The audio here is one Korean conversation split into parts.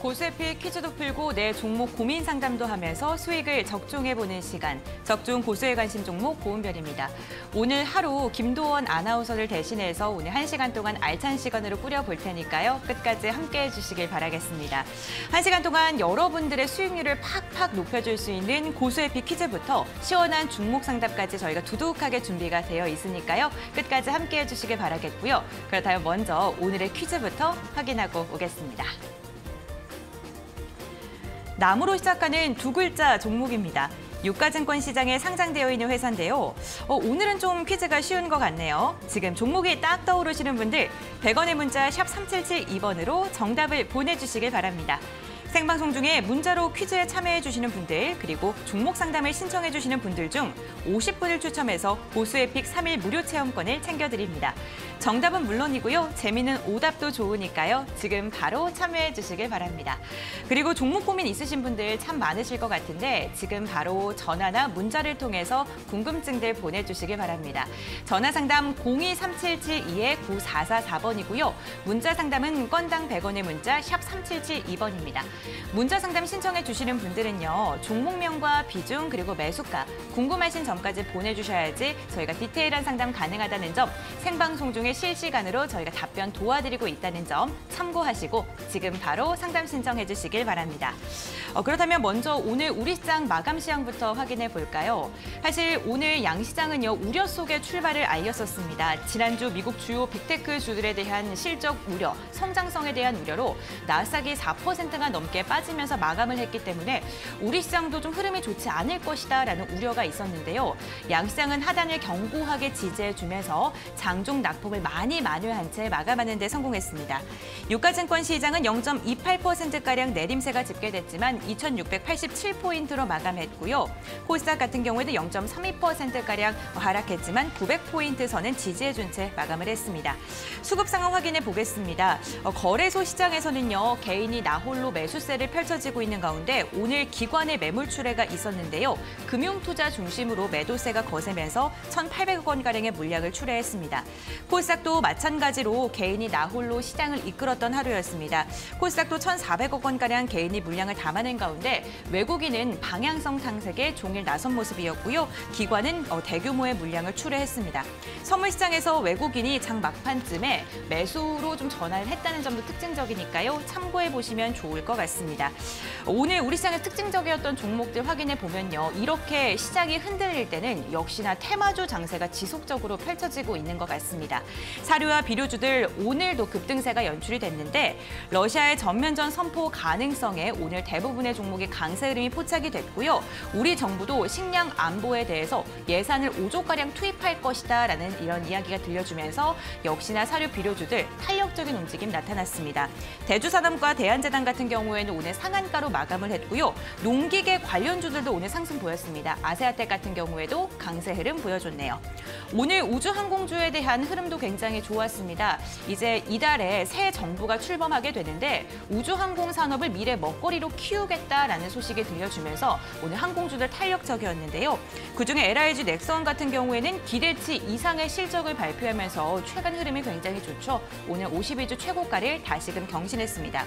고수에픽 퀴즈도 풀고 내 종목 고민 상담도 하면서 수익을 적중해보는 시간. 적중 고수의 관심 종목 고운별입니다. 오늘 하루 김도원 아나운서를 대신해서 오늘 1시간 동안 알찬 시간으로 꾸려볼 테니까요. 끝까지 함께해 주시길 바라겠습니다. 1시간 동안 여러분들의 수익률을 팍팍 높여줄 수 있는 고수에픽 퀴즈부터 시원한 종목 상담까지 저희가 두둑하게 준비가 되어 있으니까요. 끝까지 함께해 주시길 바라겠고요. 그렇다면 먼저 오늘의 퀴즈부터 확인하고 오겠습니다. 나무로 시작하는 두 글자 종목입니다. 유가증권 시장에 상장되어 있는 회사인데요. 오늘은 좀 퀴즈가 쉬운 것 같네요. 지금 종목이 딱 떠오르시는 분들 100원의 문자 샵 3772번으로 정답을 보내주시길 바랍니다. 생방송 중에 문자로 퀴즈에 참여해 주시는 분들 그리고 종목 상담을 신청해 주시는 분들 중 50분을 추첨해서 고수에픽 3일 무료 체험권을 챙겨드립니다. 정답은 물론이고요. 재미있는 오답도 좋으니까요. 지금 바로 참여해 주시길 바랍니다. 그리고 종목 고민 있으신 분들 참 많으실 것 같은데 지금 바로 전화나 문자를 통해서 궁금증들 보내주시길 바랍니다. 전화 상담 023772-9444번이고요. 문자 상담은 건당 100원의 문자 샵 3772번입니다. 문자 상담 신청해 주시는 분들은요. 종목명과 비중 그리고 매수가 궁금하신 점까지 보내주셔야지 저희가 디테일한 상담 가능하다는 점 생방송 중에 실시간으로 저희가 답변 도와드리고 있다는 점 참고하시고 지금 바로 상담 신청해 주시길 바랍니다. 그렇다면 먼저 오늘 우리 시장 마감 시황부터 확인해 볼까요? 사실 오늘 양시장은요. 우려 속에 출발을 알렸었습니다. 지난주 미국 주요 빅테크 주들에 대한 실적 우려, 성장성에 대한 우려로 나스닥이 4%가 넘게 빠지면서 마감을 했기 때문에 우리 시장도 좀 흐름이 좋지 않을 것이다라는 우려가 있었는데요. 양시장은 하단을 견고하게 지지해주면서 장중 낙폭을 많이 만회한 채 마감하는 데 성공했습니다. 유가증권 시장은 0.28%가량 내림세가 집계됐지만 2,687포인트로 마감했고요. 코스닥 같은 경우에도 0.32%가량 하락했지만 900포인트 선은 지지해준 채 마감을 했습니다. 수급 상황 확인해 보겠습니다. 거래소 시장에서는요. 개인이 나홀로 매수세를 펼쳐지고 있는 가운데 오늘 기관의 매물 출회가 있었는데요. 금융투자 중심으로 매도세가 거세면서 1,800억 원가량의 물량을 출회했습니다. 코스닥도 마찬가지로 개인이 나홀로 시장을 이끌었던 하루였습니다. 코스닥도 1,400억 원가량 개인이 물량을 담아낸 가운데 외국인은 방향성 탕색에 종일 나선 모습이었고요. 기관은 대규모의 물량을 출회했습니다. 선물시장에서 외국인이 장 막판쯤에 매수로 좀 전환을 했다는 점도 특징적이니까요. 참고해 보시면 좋을 것 같습니다. 오늘 우리 시장의 특징적이었던 종목들 확인해 보면요. 이렇게 시장이 흔들릴 때는 역시나 테마주 장세가 지속적으로 펼쳐지고 있는 것 같습니다. 사료와 비료주들 오늘도 급등세가 연출이 됐는데 러시아의 전면전 선포 가능성에 오늘 대부분의 종목이 강세 흐름이 포착이 됐고요. 우리 정부도 식량 안보에 대해서 예산을 5조가량 투입할 것이다라는 이런 이야기가 들려주면서 역시나 사료 비료주들 탄력적인 움직임 나타났습니다. 대주산업과 대한제당 같은 경우에는 오늘 상한가로 마감을 했고요. 농기계 관련주들도 오늘 상승 보였습니다. 아세아텍 같은 경우에도 강세 흐름 보여줬네요. 오늘 우주항공주에 대한 흐름도 굉장히 좋았습니다. 이제 이달에 새 정부가 출범하게 되는데 우주항공 산업을 미래 먹거리로 키우겠다라는 소식이 들려주면서 오늘 항공주들 탄력적이었는데요. 그중에 LIG 넥선 같은 경우에는 기대치 이상의 실적을 발표하면서 최근 흐름이 굉장히 좋죠. 오늘 52주 최고가를 다시금 경신했습니다.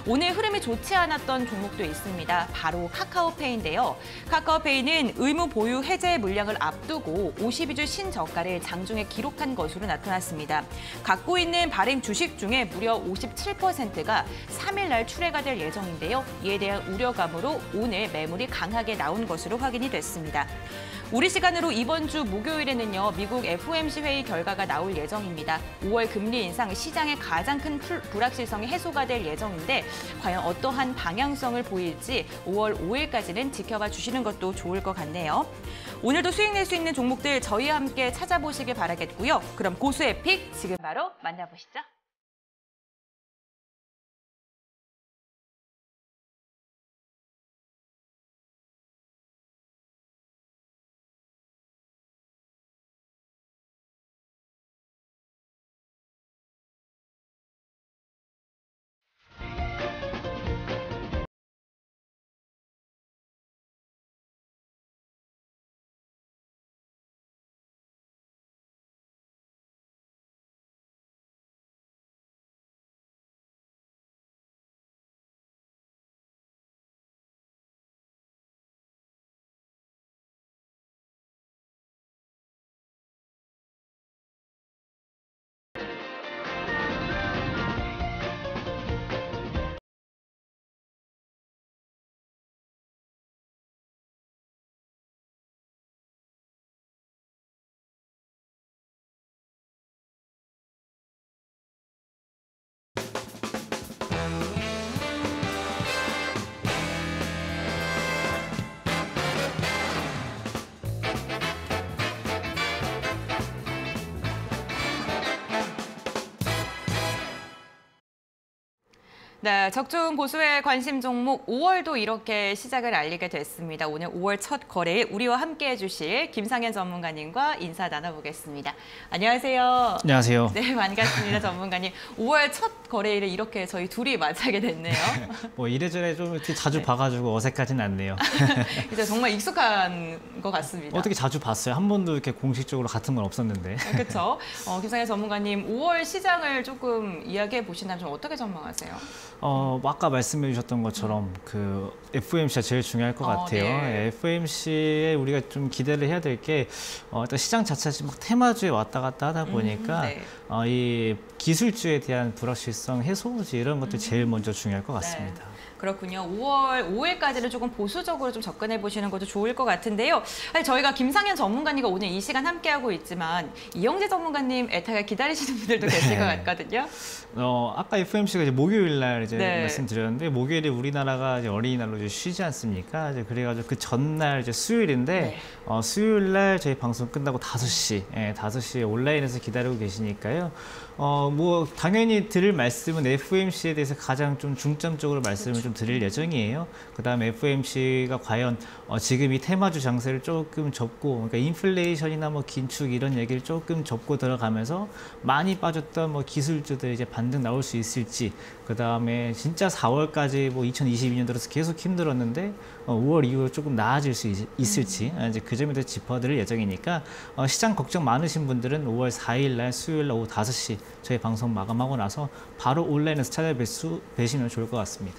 오늘 흐름이 좋지 않았던 종목도 있습니다. 바로 카카오페이인데요. 카카오페이는 의무 보유 해제 물량을 앞두고 52주 신저가를 장중에 기록한 것으로 나타났습니다. 갖고 있는 발행 주식 중에 무려 57%가 3일 날 출회가 될 예정인데요. 이에 대한 우려감으로 오늘 매물이 강하게 나온 것으로 확인이 됐습니다. 우리 시간으로 이번 주 목요일에는요. 미국 FOMC 회의 결과가 나올 예정입니다. 5월 금리 인상 시장의 가장 큰 불확실성이 해소가 될 예정인데 과연 어떠한 방향성을 보일지 5월 5일까지는 지켜봐 주시는 것도 좋을 것 같네요. 오늘도 수익 낼 수 있는 종목들 저희와 함께 찾아보시길 바라겠고요. 그럼 고수의 픽 지금 바로 만나보시죠. 네, 적중 고수의 관심 종목 5월도 이렇게 시작을 알리게 됐습니다. 오늘 5월 첫 거래일 우리와 함께해 주실 김상현 전문가님과 인사 나눠보겠습니다. 안녕하세요. 안녕하세요. 네, 반갑습니다, 전문가님. 5월 첫 거래일을 이렇게 저희 둘이 맞이하게 됐네요. 뭐 이래저래 좀 이렇게 자주 봐가지고 어색하진 않네요. 이제 정말 익숙한 것 같습니다. 어떻게 자주 봤어요? 한 번도 이렇게 공식적으로 같은 건 없었는데. 그렇죠. 김상현 전문가님, 5월 시장을 조금 이야기해 보신다면 좀 어떻게 전망하세요? 아까 말씀해 주셨던 것처럼 그 FOMC가 제일 중요할 것 같아요. 네. FOMC에 우리가 좀 기대를 해야 될 게 일단 시장 자체가 막 테마주에 왔다 갔다 하다 보니까 네. 이 기술주에 대한 불확실성 해소지 이런 것도 제일 먼저 중요할 것 같습니다. 네. 그렇군요. 5월 5일까지는 조금 보수적으로 좀 접근해 보시는 것도 좋을 것 같은데요. 아니, 저희가 김상현 전문가님과 오늘 이 시간 함께하고 있지만 이영재 전문가님 애타게 기다리시는 분들도 계실 것 같거든요. 아까 FOMC가 이제 목요일 날 이제 네. 말씀드렸는데 목요일에 우리나라가 이제 어린이날로 이제 쉬지 않습니까? 이제 그래가지고 그 전날 이제 수요일인데 네. 수요일 날 저희 방송 끝나고 5시, 5시에 온라인에서 기다리고 계시니까요. 뭐 당연히 드릴 말씀은 FOMC에 대해서 가장 좀 중점적으로 말씀을 좀 드릴 예정이에요. 그다음에 FOMC가 과연 지금 이 테마주 장세를 조금 접고, 그러니까 인플레이션이나 뭐 긴축 이런 얘기를 조금 접고 들어가면서 많이 빠졌던 뭐 기술주들 이제 반등 나올 수 있을지, 그다음에 진짜 4월까지 뭐 2022년 들어서 계속 힘들었는데 5월 이후로 조금 나아질 수 있을지 이제 그 점에 대해서 짚어드릴 예정이니까 시장 걱정 많으신 분들은 5월 4일 날 수요일 날 오후 5시 저희 방송 마감하고 나서 바로 온라인에서 찾아뵈시면 좋을 것 같습니다.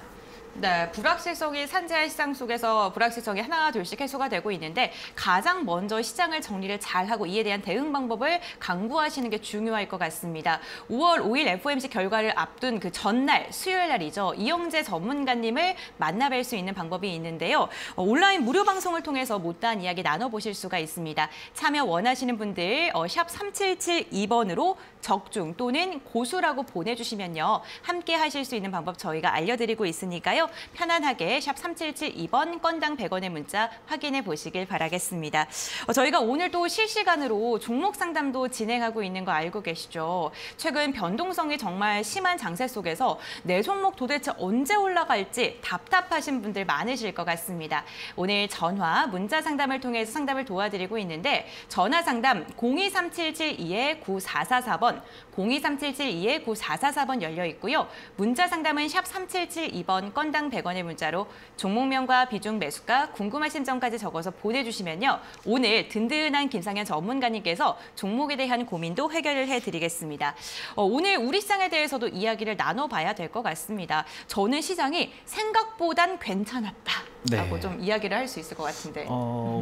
네, 불확실성이 산재한 시장 속에서 불확실성이 하나 둘씩 해소가 되고 있는데 가장 먼저 시장을 정리를 잘하고 이에 대한 대응 방법을 강구하시는 게 중요할 것 같습니다. 5월 5일 FOMC 결과를 앞둔 그 전날 수요일 날이죠. 이영재 전문가님을 만나뵐 수 있는 방법이 있는데요. 온라인 무료 방송을 통해서 못다한 이야기 나눠보실 수가 있습니다. 참여 원하시는 분들 샵 3772번으로 적중 또는 고수라고 보내주시면요. 함께 하실 수 있는 방법 저희가 알려드리고 있으니까요. 편안하게 샵 3772번 건당 100원의 문자 확인해 보시길 바라겠습니다. 저희가 오늘 또 실시간으로 종목 상담도 진행하고 있는 거 알고 계시죠? 최근 변동성이 정말 심한 장세 속에서 내 종목 도대체 언제 올라갈지 답답하신 분들 많으실 것 같습니다. 오늘 전화, 문자 상담을 통해서 상담을 도와드리고 있는데 전화 상담 023772-9444번, 023772-9444번 열려 있고요. 문자 상담은 샵 3772번 건당 100원의 문자로 종목명과 비중 매수가 궁금하신 점까지 적어서 보내주시면요. 오늘 든든한 김상현 전문가님께서 종목에 대한 고민도 해결을 해드리겠습니다. 오늘 우리 시장에 대해서도 이야기를 나눠봐야 될 것 같습니다. 저는 시장이 생각보단 괜찮았다. 라고 좀 이야기를 할 수 있을 것 같은데.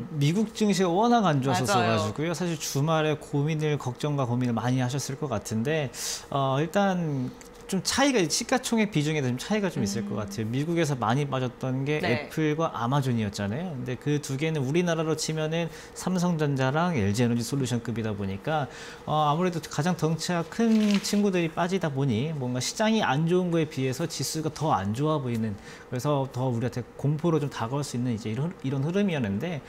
미국 증시가 워낙 안 좋았었어 맞아요. 가지고요. 사실 주말에 걱정과 고민을 많이 하셨을 것 같은데 일단 좀 차이가 시가총액 비중에도 좀 차이가 좀 있을 것 같아요. 미국에서 많이 빠졌던 게 네. 애플과 아마존이었잖아요. 근데 그 두 개는 우리나라로 치면은 삼성전자랑 LG에너지솔루션급이다 보니까 아무래도 가장 덩치가 큰 친구들이 빠지다 보니 뭔가 시장이 안 좋은 거에 비해서 지수가 더 안 좋아 보이는, 그래서 더 우리한테 공포로 좀 다가올 수 있는 이제 이런 흐름이었는데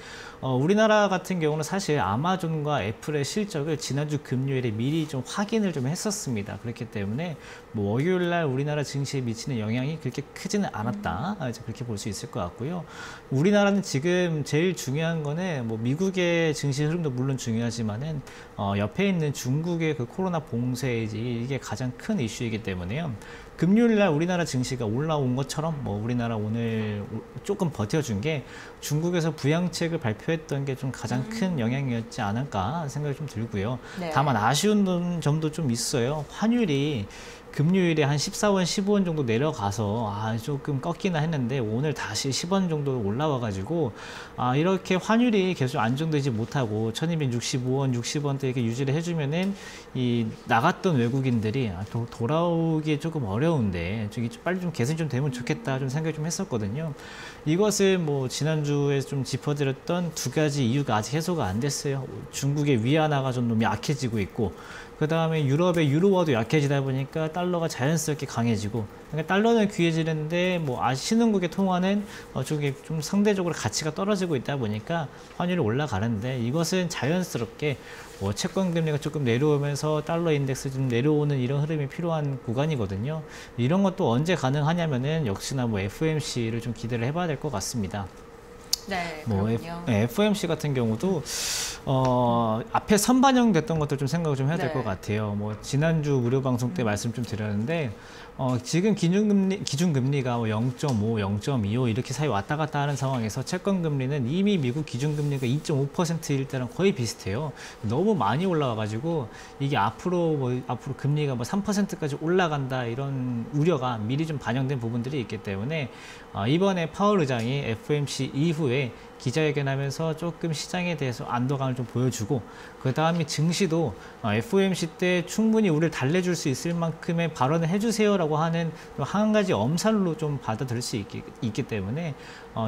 우리나라 같은 경우는 사실 아마존과 애플의 실적을 지난주 금요일에 미리 좀 확인을 좀 했었습니다. 그렇기 때문에 뭐 월요일 날 우리나라 증시에 미치는 영향이 그렇게 크지는 않았다. 이제 그렇게 볼 수 있을 것 같고요. 우리나라는 지금 제일 중요한 거는 뭐 미국의 증시 흐름도 물론 중요하지만은 옆에 있는 중국의 그 코로나 봉쇄이지 이게 가장 큰 이슈이기 때문에요. 금요일 날 우리나라 증시가 올라온 것처럼 뭐 우리나라 오늘 조금 버텨준 게 중국에서 부양책을 발표했던 게 좀 가장 큰 영향이었지 않을까 생각이 좀 들고요. 네. 다만 아쉬운 점도 좀 있어요. 환율이 금요일에 한 14원, 15원 정도 내려가서 조금 꺾이나 했는데 오늘 다시 10원 정도 올라와가지고 이렇게 환율이 계속 안정되지 못하고 1265원, 60원대 이렇게 유지를 해주면은 이 나갔던 외국인들이 돌아오기 조금 어려운데 저기 빨리 좀 개선이 좀 되면 좋겠다 좀 생각이 좀 했었거든요. 이것을 뭐 지난주에 좀 짚어드렸던 두 가지 이유가 아직 해소가 안 됐어요. 중국의 위안화가 좀 너무 약해지고 있고 그 다음에 유럽의 유로화도 약해지다 보니까 달러가 자연스럽게 강해지고, 그러니까 달러는 귀해지는데 뭐 신흥국의 통화는 저기 좀 상대적으로 가치가 떨어지고 있다 보니까 환율이 올라가는데, 이것은 자연스럽게 뭐 채권 금리가 조금 내려오면서 달러 인덱스 좀 내려오는 이런 흐름이 필요한 구간이거든요. 이런 것도 언제 가능하냐면은 역시나 뭐 FOMC를 좀 기대를 해봐야 될 것 같습니다. 네, 뭐 그렇군요. FOMC 같은 경우도 앞에 선반영됐던 것들 좀 생각을 좀 해야 될 것 같아요. 뭐 지난주 무료 방송 때 말씀 좀 드렸는데, 지금 기준금리가 뭐 0.5, 0.25 이렇게 사이 왔다 갔다 하는 상황에서 채권금리는 이미 미국 기준금리가 2.5%일 때랑 거의 비슷해요. 너무 많이 올라와가지고 이게 앞으로 금리가 뭐 3%까지 올라간다 이런 우려가 미리 좀 반영된 부분들이 있기 때문에 이번에 파월 의장이 FOMC 이후에 기자회견하면서 조금 시장에 대해서 안도감을 좀 보여주고, 그 다음에 증시도 FOMC 때 충분히 우리를 달래줄 수 있을 만큼의 발언을 해주세요라고 하는 한 가지 엄살로 좀 받아들일 수 있기 때문에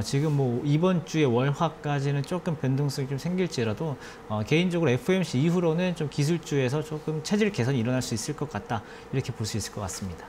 지금 뭐 이번 주에 월화까지는 조금 변동성이 좀 생길지라도 개인적으로 FOMC 이후로는 좀 기술주에서 조금 체질 개선이 일어날 수 있을 것 같다, 이렇게 볼 수 있을 것 같습니다.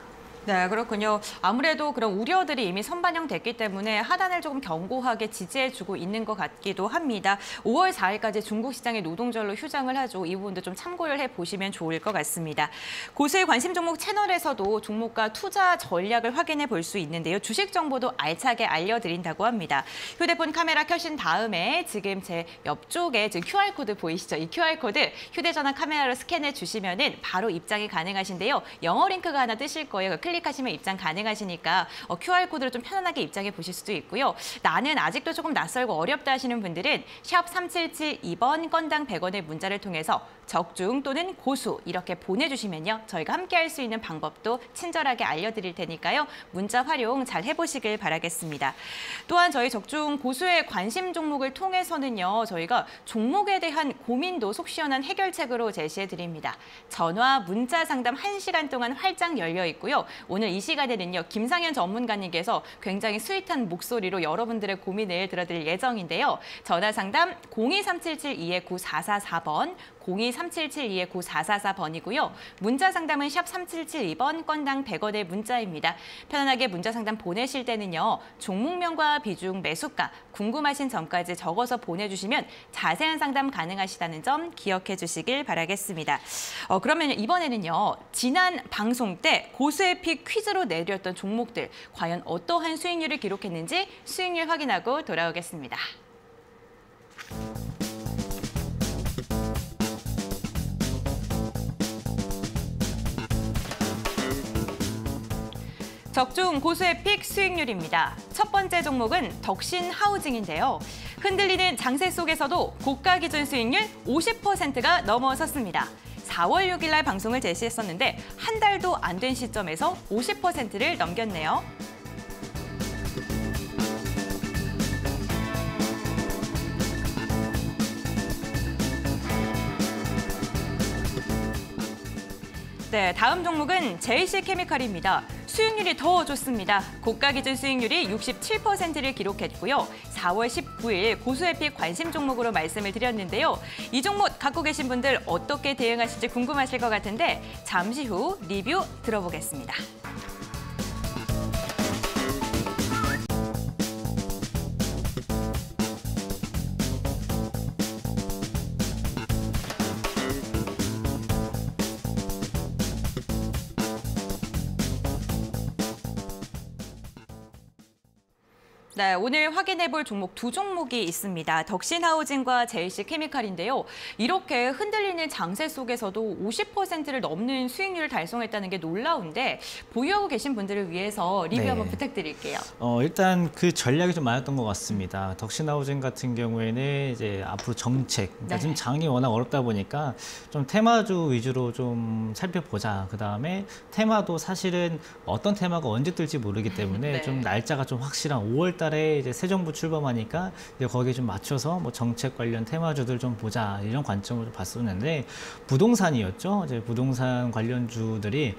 네, 그렇군요. 아무래도 그런 우려들이 이미 선반영됐기 때문에 하단을 조금 견고하게 지지해주고 있는 것 같기도 합니다. 5월 4일까지 중국 시장의 노동절로 휴장을 하죠. 이 부분도 좀 참고를 해보시면 좋을 것 같습니다. 고수의 관심 종목 채널에서도 종목과 투자 전략을 확인해 볼 수 있는데요. 주식 정보도 알차게 알려드린다고 합니다. 휴대폰 카메라 켜신 다음에 지금 제 옆쪽에 지금 QR코드 보이시죠? 이 QR코드 휴대전화 카메라로 스캔해 주시면은 바로 입장이 가능하신데요. 영어 링크가 하나 뜨실 거예요. 클릭하시면 입장 가능하시니까 QR코드로 좀 편안하게 입장해 보실 수도 있고요. 나는 아직도 조금 낯설고 어렵다 하시는 분들은 샵 3772번 건당 100원의 문자를 통해서 적중 또는 고수 이렇게 보내주시면요. 저희가 함께 할 수 있는 방법도 친절하게 알려드릴 테니까요. 문자 활용 잘 해보시길 바라겠습니다. 또한 저희 적중 고수의 관심 종목을 통해서는요. 저희가 종목에 대한 고민도 속 시원한 해결책으로 제시해드립니다. 전화, 문자 상담 1시간 동안 활짝 열려 있고요. 오늘 이 시간에는요. 김상현 전문가님께서 굉장히 스윗한 목소리로 여러분들의 고민을 들어드릴 예정인데요. 전화 상담 023772-9444번 023772-9444번이고요. 문자 상담은 샵 3772번 건당 100원의 문자입니다. 편안하게 문자 상담 보내실 때는요. 종목명과 비중, 매수가, 궁금하신 점까지 적어서 보내주시면 자세한 상담 가능하시다는 점 기억해 주시길 바라겠습니다. 그러면 이번에는요. 지난 방송 때 고수의 픽 퀴즈로 내드렸던 종목들 과연 어떠한 수익률을 기록했는지 수익률 확인하고 돌아오겠습니다. 적중 고수의 픽 수익률입니다. 첫 번째 종목은 덕신 하우징인데요. 흔들리는 장세 속에서도 고가 기준 수익률 50%가 넘어섰습니다. 4월 6일 날 방송을 제시했었는데 한 달도 안 된 시점에서 50%를 넘겼네요. 네, 다음 종목은 JC케미칼입니다. 수익률이 더 좋습니다. 고가 기준 수익률이 67%를 기록했고요. 4월 19일 고수의 픽 관심 종목으로 말씀을 드렸는데요. 이 종목 갖고 계신 분들 어떻게 대응하실지 궁금하실 것 같은데 잠시 후 리뷰 들어보겠습니다. 네, 오늘 확인해볼 종목 두 종목이 있습니다. 덕신하우징과 JC케미칼인데요. 이렇게 흔들리는 장세 속에서도 50%를 넘는 수익률을 달성했다는 게 놀라운데 보유하고 계신 분들을 위해서 리뷰 한번 부탁드릴게요. 일단 그 전략이 좀 많았던 것 같습니다. 덕신하우징 같은 경우에는 이제 앞으로 정책, 그러니까 지금 장이 워낙 어렵다 보니까 좀 테마주 위주로 좀 살펴보자. 그 다음에 테마도 사실은 어떤 테마가 언제 뜰지 모르기 때문에 좀 날짜가 좀 확실한 5월 달에 이제 새 정부 출범하니까 이제 거기에 좀 맞춰서 뭐 정책 관련 테마주들 좀 보자 이런 관점으로 봤었는데 부동산이었죠. 이제 부동산 관련주들이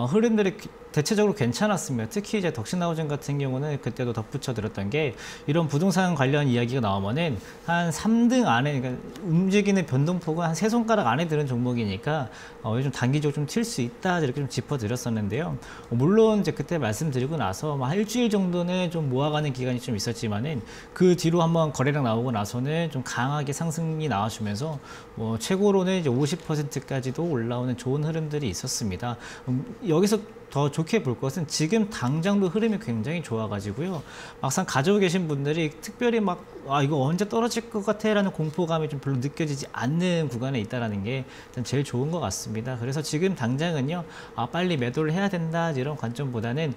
흐름들이 대체적으로 괜찮았습니다. 특히 이제 덕신하우징 같은 경우는 그때도 덧붙여 드렸던 게 이런 부동산 관련 이야기가 나오면은 한 3등 안에, 그러니까 움직이는 변동폭은 한 3손가락 안에 드는 종목이니까 요즘 단기적으로 좀 튈 수 있다 이렇게 좀 짚어드렸었는데요. 물론 이제 그때 말씀드리고 나서 한 일주일 정도는 좀 모아가는 기간이 좀 있었지만은 그 뒤로 한번 거래량 나오고 나서는 좀 강하게 상승이 나와주면서 최고로는 이제 50%까지도 올라오는 좋은 흐름들이 있었습니다. 여기서 더 좋게 볼 것은 지금 당장도 흐름이 굉장히 좋아가지고요. 막상 가지고 계신 분들이 특별히 막 이거 언제 떨어질 것 같아 라는 공포감이 좀 별로 느껴지지 않는 구간에 있다는 게 일단 제일 좋은 것 같습니다. 그래서 지금 당장은요, 빨리 매도를 해야 된다 이런 관점보다는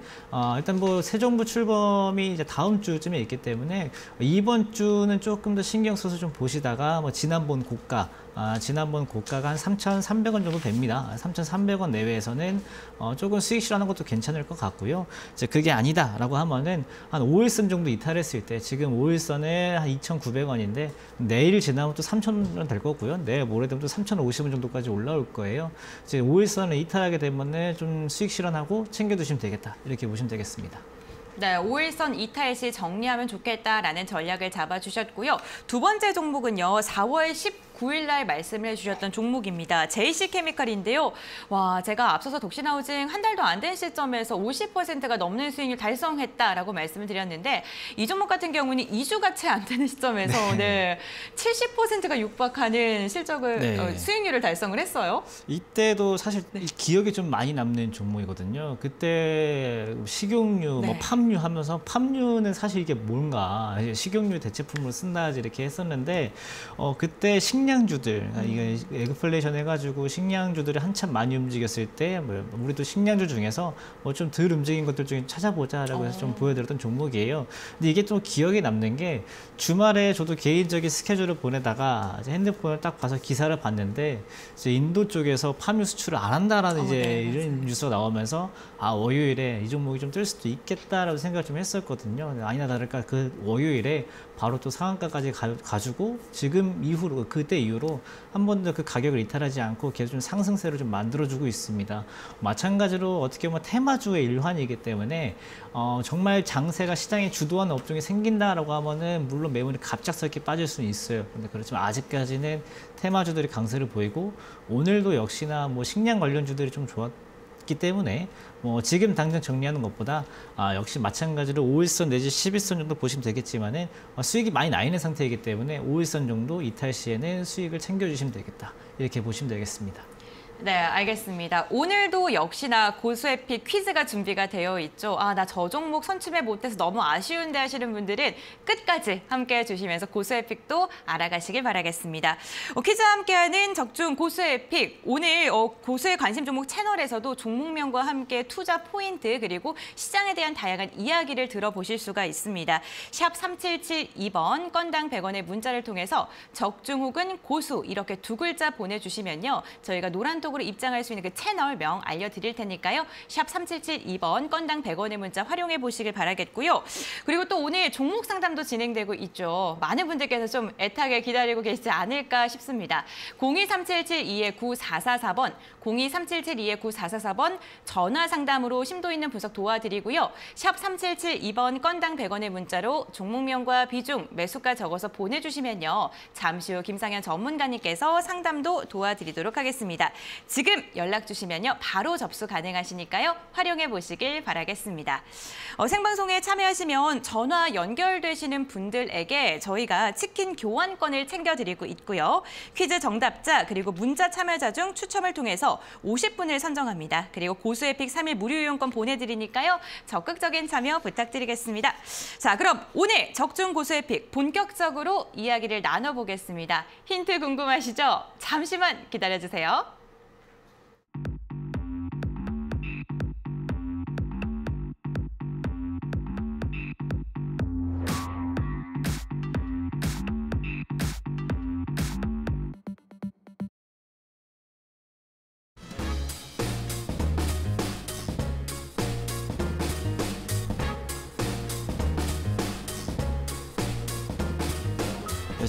일단 뭐 새 정부 출범이 이제 다음 주쯤에 있기 때문에 이번 주는 조금 더 신경 써서 좀 보시다가 지난번 고가가 한 3,300원 정도 됩니다. 3,300원 내외에서는 조금 수익 실현하는 것도 괜찮을 것 같고요. 이제 그게 아니다라고 하면은 한 5일선 정도 이탈했을 때, 지금 5일선에 한 2,900원인데 내일 지나면 또 3,000원 될 거고요. 내일 모레 되면 또 3,050원 정도까지 올라올 거예요. 이제 5일선을 이탈하게 되면은 좀 수익 실현하고 챙겨두시면 되겠다, 이렇게 보시면 되겠습니다. 네, 5일선 이탈 시 정리하면 좋겠다라는 전략을 잡아주셨고요. 두 번째 종목은요, 4월 19일 날 말씀을 해주셨던 종목입니다. JC케미칼인데요. 와, 제가 앞서서 덕신하우징 한 달도 안 된 시점에서 50%가 넘는 수익률 달성했다라고 말씀을 드렸는데, 이 종목 같은 경우는 2주가 채 안 되는 시점에서 네, 70%가 육박하는 실적을 수익률을 달성을 했어요. 이때도 사실 기억이 좀 많이 남는 종목이거든요. 그때 식용유, 팜유 하면서, 팜유는 사실 이게 뭔가 식용유 대체품으로 쓴다 이렇게 했었는데, 그때 식량주들, 이게 에그플레이션 해가지고 식량주들이 한참 많이 움직였을 때 우리도 식량주 중에서 좀 덜 움직인 것들 중에 찾아보자라고 해서 좀 보여드렸던 종목이에요. 근데 이게 또 기억에 남는 게, 주말에 저도 개인적인 스케줄을 보내다가 이제 핸드폰을 딱 봐서 기사를 봤는데, 이제 인도 쪽에서 팜유 수출을 안 한다라는 이런 뉴스가 나오면서 월요일에 이 종목이 좀 뜰 수도 있겠다라고 생각을 좀 했었거든요. 아니나 다를까 그 월요일에 바로 또 상한가까지 가지고 지금 이후로, 그때 이후로 한 번도 그 가격을 이탈하지 않고 계속 좀 상승세를 좀 만들어주고 있습니다. 마찬가지로 어떻게 보면 테마주의 일환이기 때문에 정말 장세가 시장에 주도하는 업종이 생긴다라고 하면은 물론 매물이 갑작스럽게 빠질 수는 있어요. 근데 그렇지만 아직까지는 테마주들이 강세를 보이고, 오늘도 역시나 식량 관련주들이 좀 좋았기 때문에 지금 당장 정리하는 것보다 역시 마찬가지로 5일선 내지 11선 정도 보시면 되겠지만은 수익이 많이 나 있는 상태이기 때문에 5일선 정도 이탈 시에는 수익을 챙겨주시면 되겠다, 이렇게 보시면 되겠습니다. 네, 알겠습니다. 오늘도 역시나 고수에픽 퀴즈가 준비가 되어 있죠. 나 저 종목 선취매 못해서 너무 아쉬운데 하시는 분들은 끝까지 함께해 주시면서 고수에픽도 알아가시길 바라겠습니다. 퀴즈와 함께하는 적중 고수에픽, 오늘 고수의 관심 종목 채널에서도 종목명과 함께 투자 포인트 그리고 시장에 대한 다양한 이야기를 들어보실 수가 있습니다. 샵 3772번 건당 100원의 문자를 통해서 적중 혹은 고수 이렇게 두 글자 보내주시면요, 저희가 노란톡으로 입장할 수 있는 그 채널명 알려드릴 테니까요. 샵 3772번 건당 100원의 문자 활용해 보시길 바라겠고요. 그리고 또 오늘 종목 상담도 진행되고 있죠. 많은 분들께서 좀 애타게 기다리고 계시지 않을까 싶습니다. 023772-9444번, 023772-9444번 전화 상담으로 심도 있는 분석 도와드리고요. 샵 3772번 건당 100원의 문자로 종목명과 비중, 매수가 적어서 보내주시면요, 잠시 후 김상현 전문가님께서 상담도 도와드리도록 하겠습니다. 지금 연락 주시면요, 바로 접수 가능하시니까요, 활용해 보시길 바라겠습니다. 생방송에 참여하시면 전화 연결되시는 분들에게 저희가 치킨 교환권을 챙겨드리고 있고요. 퀴즈 정답자 그리고 문자 참여자 중 추첨을 통해서 50분을 선정합니다. 그리고 고수에픽 3일 무료 이용권 보내드리니까요, 적극적인 참여 부탁드리겠습니다. 자, 그럼 오늘 적중 고수에픽 본격적으로 이야기를 나눠보겠습니다. 힌트 궁금하시죠? 잠시만 기다려주세요.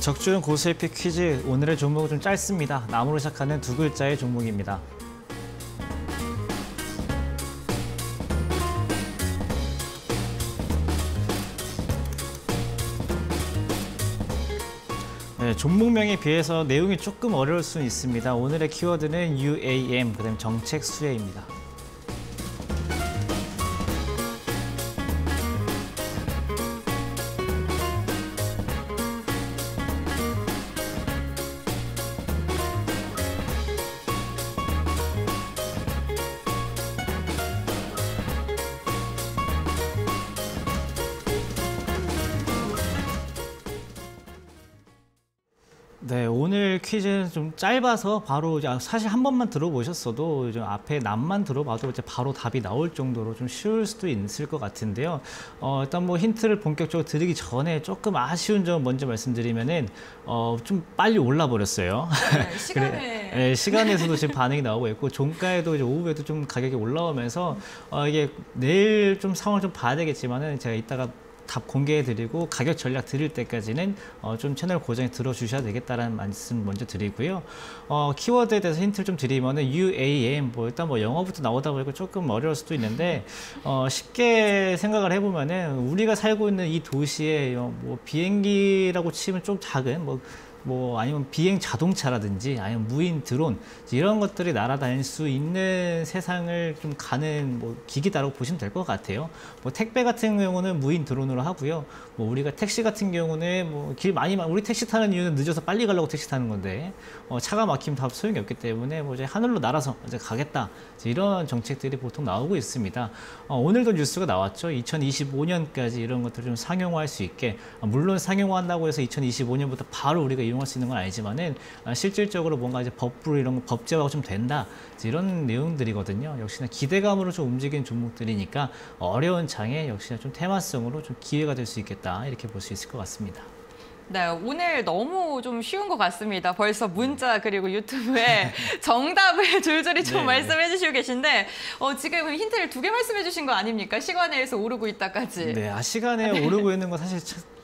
적중 고수에픽 퀴즈, 오늘의 종목은 좀 짧습니다. 나무로 시작하는 두 글자의 종목입니다. 네, 종목명에 비해서 내용이 조금 어려울 수는 있습니다. 오늘의 키워드는 UAM, 그다음 정책 수혜입니다. 네, 오늘 퀴즈는 좀 짧아서 바로 사실 한 번만 들어보셨어도 이제 앞에 답만 들어봐도 이제 바로 답이 나올 정도로 좀 쉬울 수도 있을 것 같은데요. 일단 뭐 힌트를 본격적으로 드리기 전에 조금 아쉬운 점 먼저 말씀드리면은 좀 빨리 올라 버렸어요. 네, 시간에. 네, 시간에서도 지금 반응이 나오고 있고 종가에도 이제 오후에도 좀 가격이 올라오면서 이게 내일 좀 상황을 좀 봐야 되겠지만은 제가 이따가 답 공개해드리고 가격 전략 드릴 때까지는 좀 채널 고정에 들어주셔야 되겠다라는 말씀 먼저 드리고요. 키워드에 대해서 힌트를 좀 드리면은 UAM, 뭐 일단 뭐 영어부터 나오다 보니까 조금 어려울 수도 있는데 쉽게 생각을 해보면은 우리가 살고 있는 이 도시에 뭐 비행기라고 치면 좀 작은 뭐 아니면 비행 자동차라든지 아니면 무인 드론 이런 것들이 날아다닐 수 있는 세상을 좀 가는 뭐 기기다라고 보시면 될 것 같아요. 뭐 택배 같은 경우는 무인 드론으로 하고요. 뭐 우리가 택시 같은 경우는 뭐 길 우리 택시 타는 이유는 늦어서 빨리 가려고 택시 타는 건데 차가 막히면 다 소용이 없기 때문에 뭐 이제 하늘로 날아서 이제 가겠다 이런 정책들이 보통 나오고 있습니다. 오늘도 뉴스가 나왔죠. 2025년까지 이런 것들을 좀 상용화할 수 있게 물론 상용화한다고 해서 2025년부터 바로 우리가 이용할 수 있는 건 아니지만은 실질적으로 뭔가 이제 법으로 이런 거 법제화가 좀 된다 이런 내용들이거든요. 역시나 기대감으로 좀 움직이는 종목들이니까 어려운 장에 역시나 좀 테마성으로 좀 기회가 될 수 있겠다 이렇게 볼 수 있을 것 같습니다. 네, 오늘 너무 좀 쉬운 것 같습니다. 벌써 문자 그리고 유튜브에 정답을 줄줄이 좀 네. 말씀해 주시고 계신데 지금 힌트를 2개 말씀해 주신 거 아닙니까? 시간에서 오르고 있다까지. 네, 시간에 오르고 있는 거 사실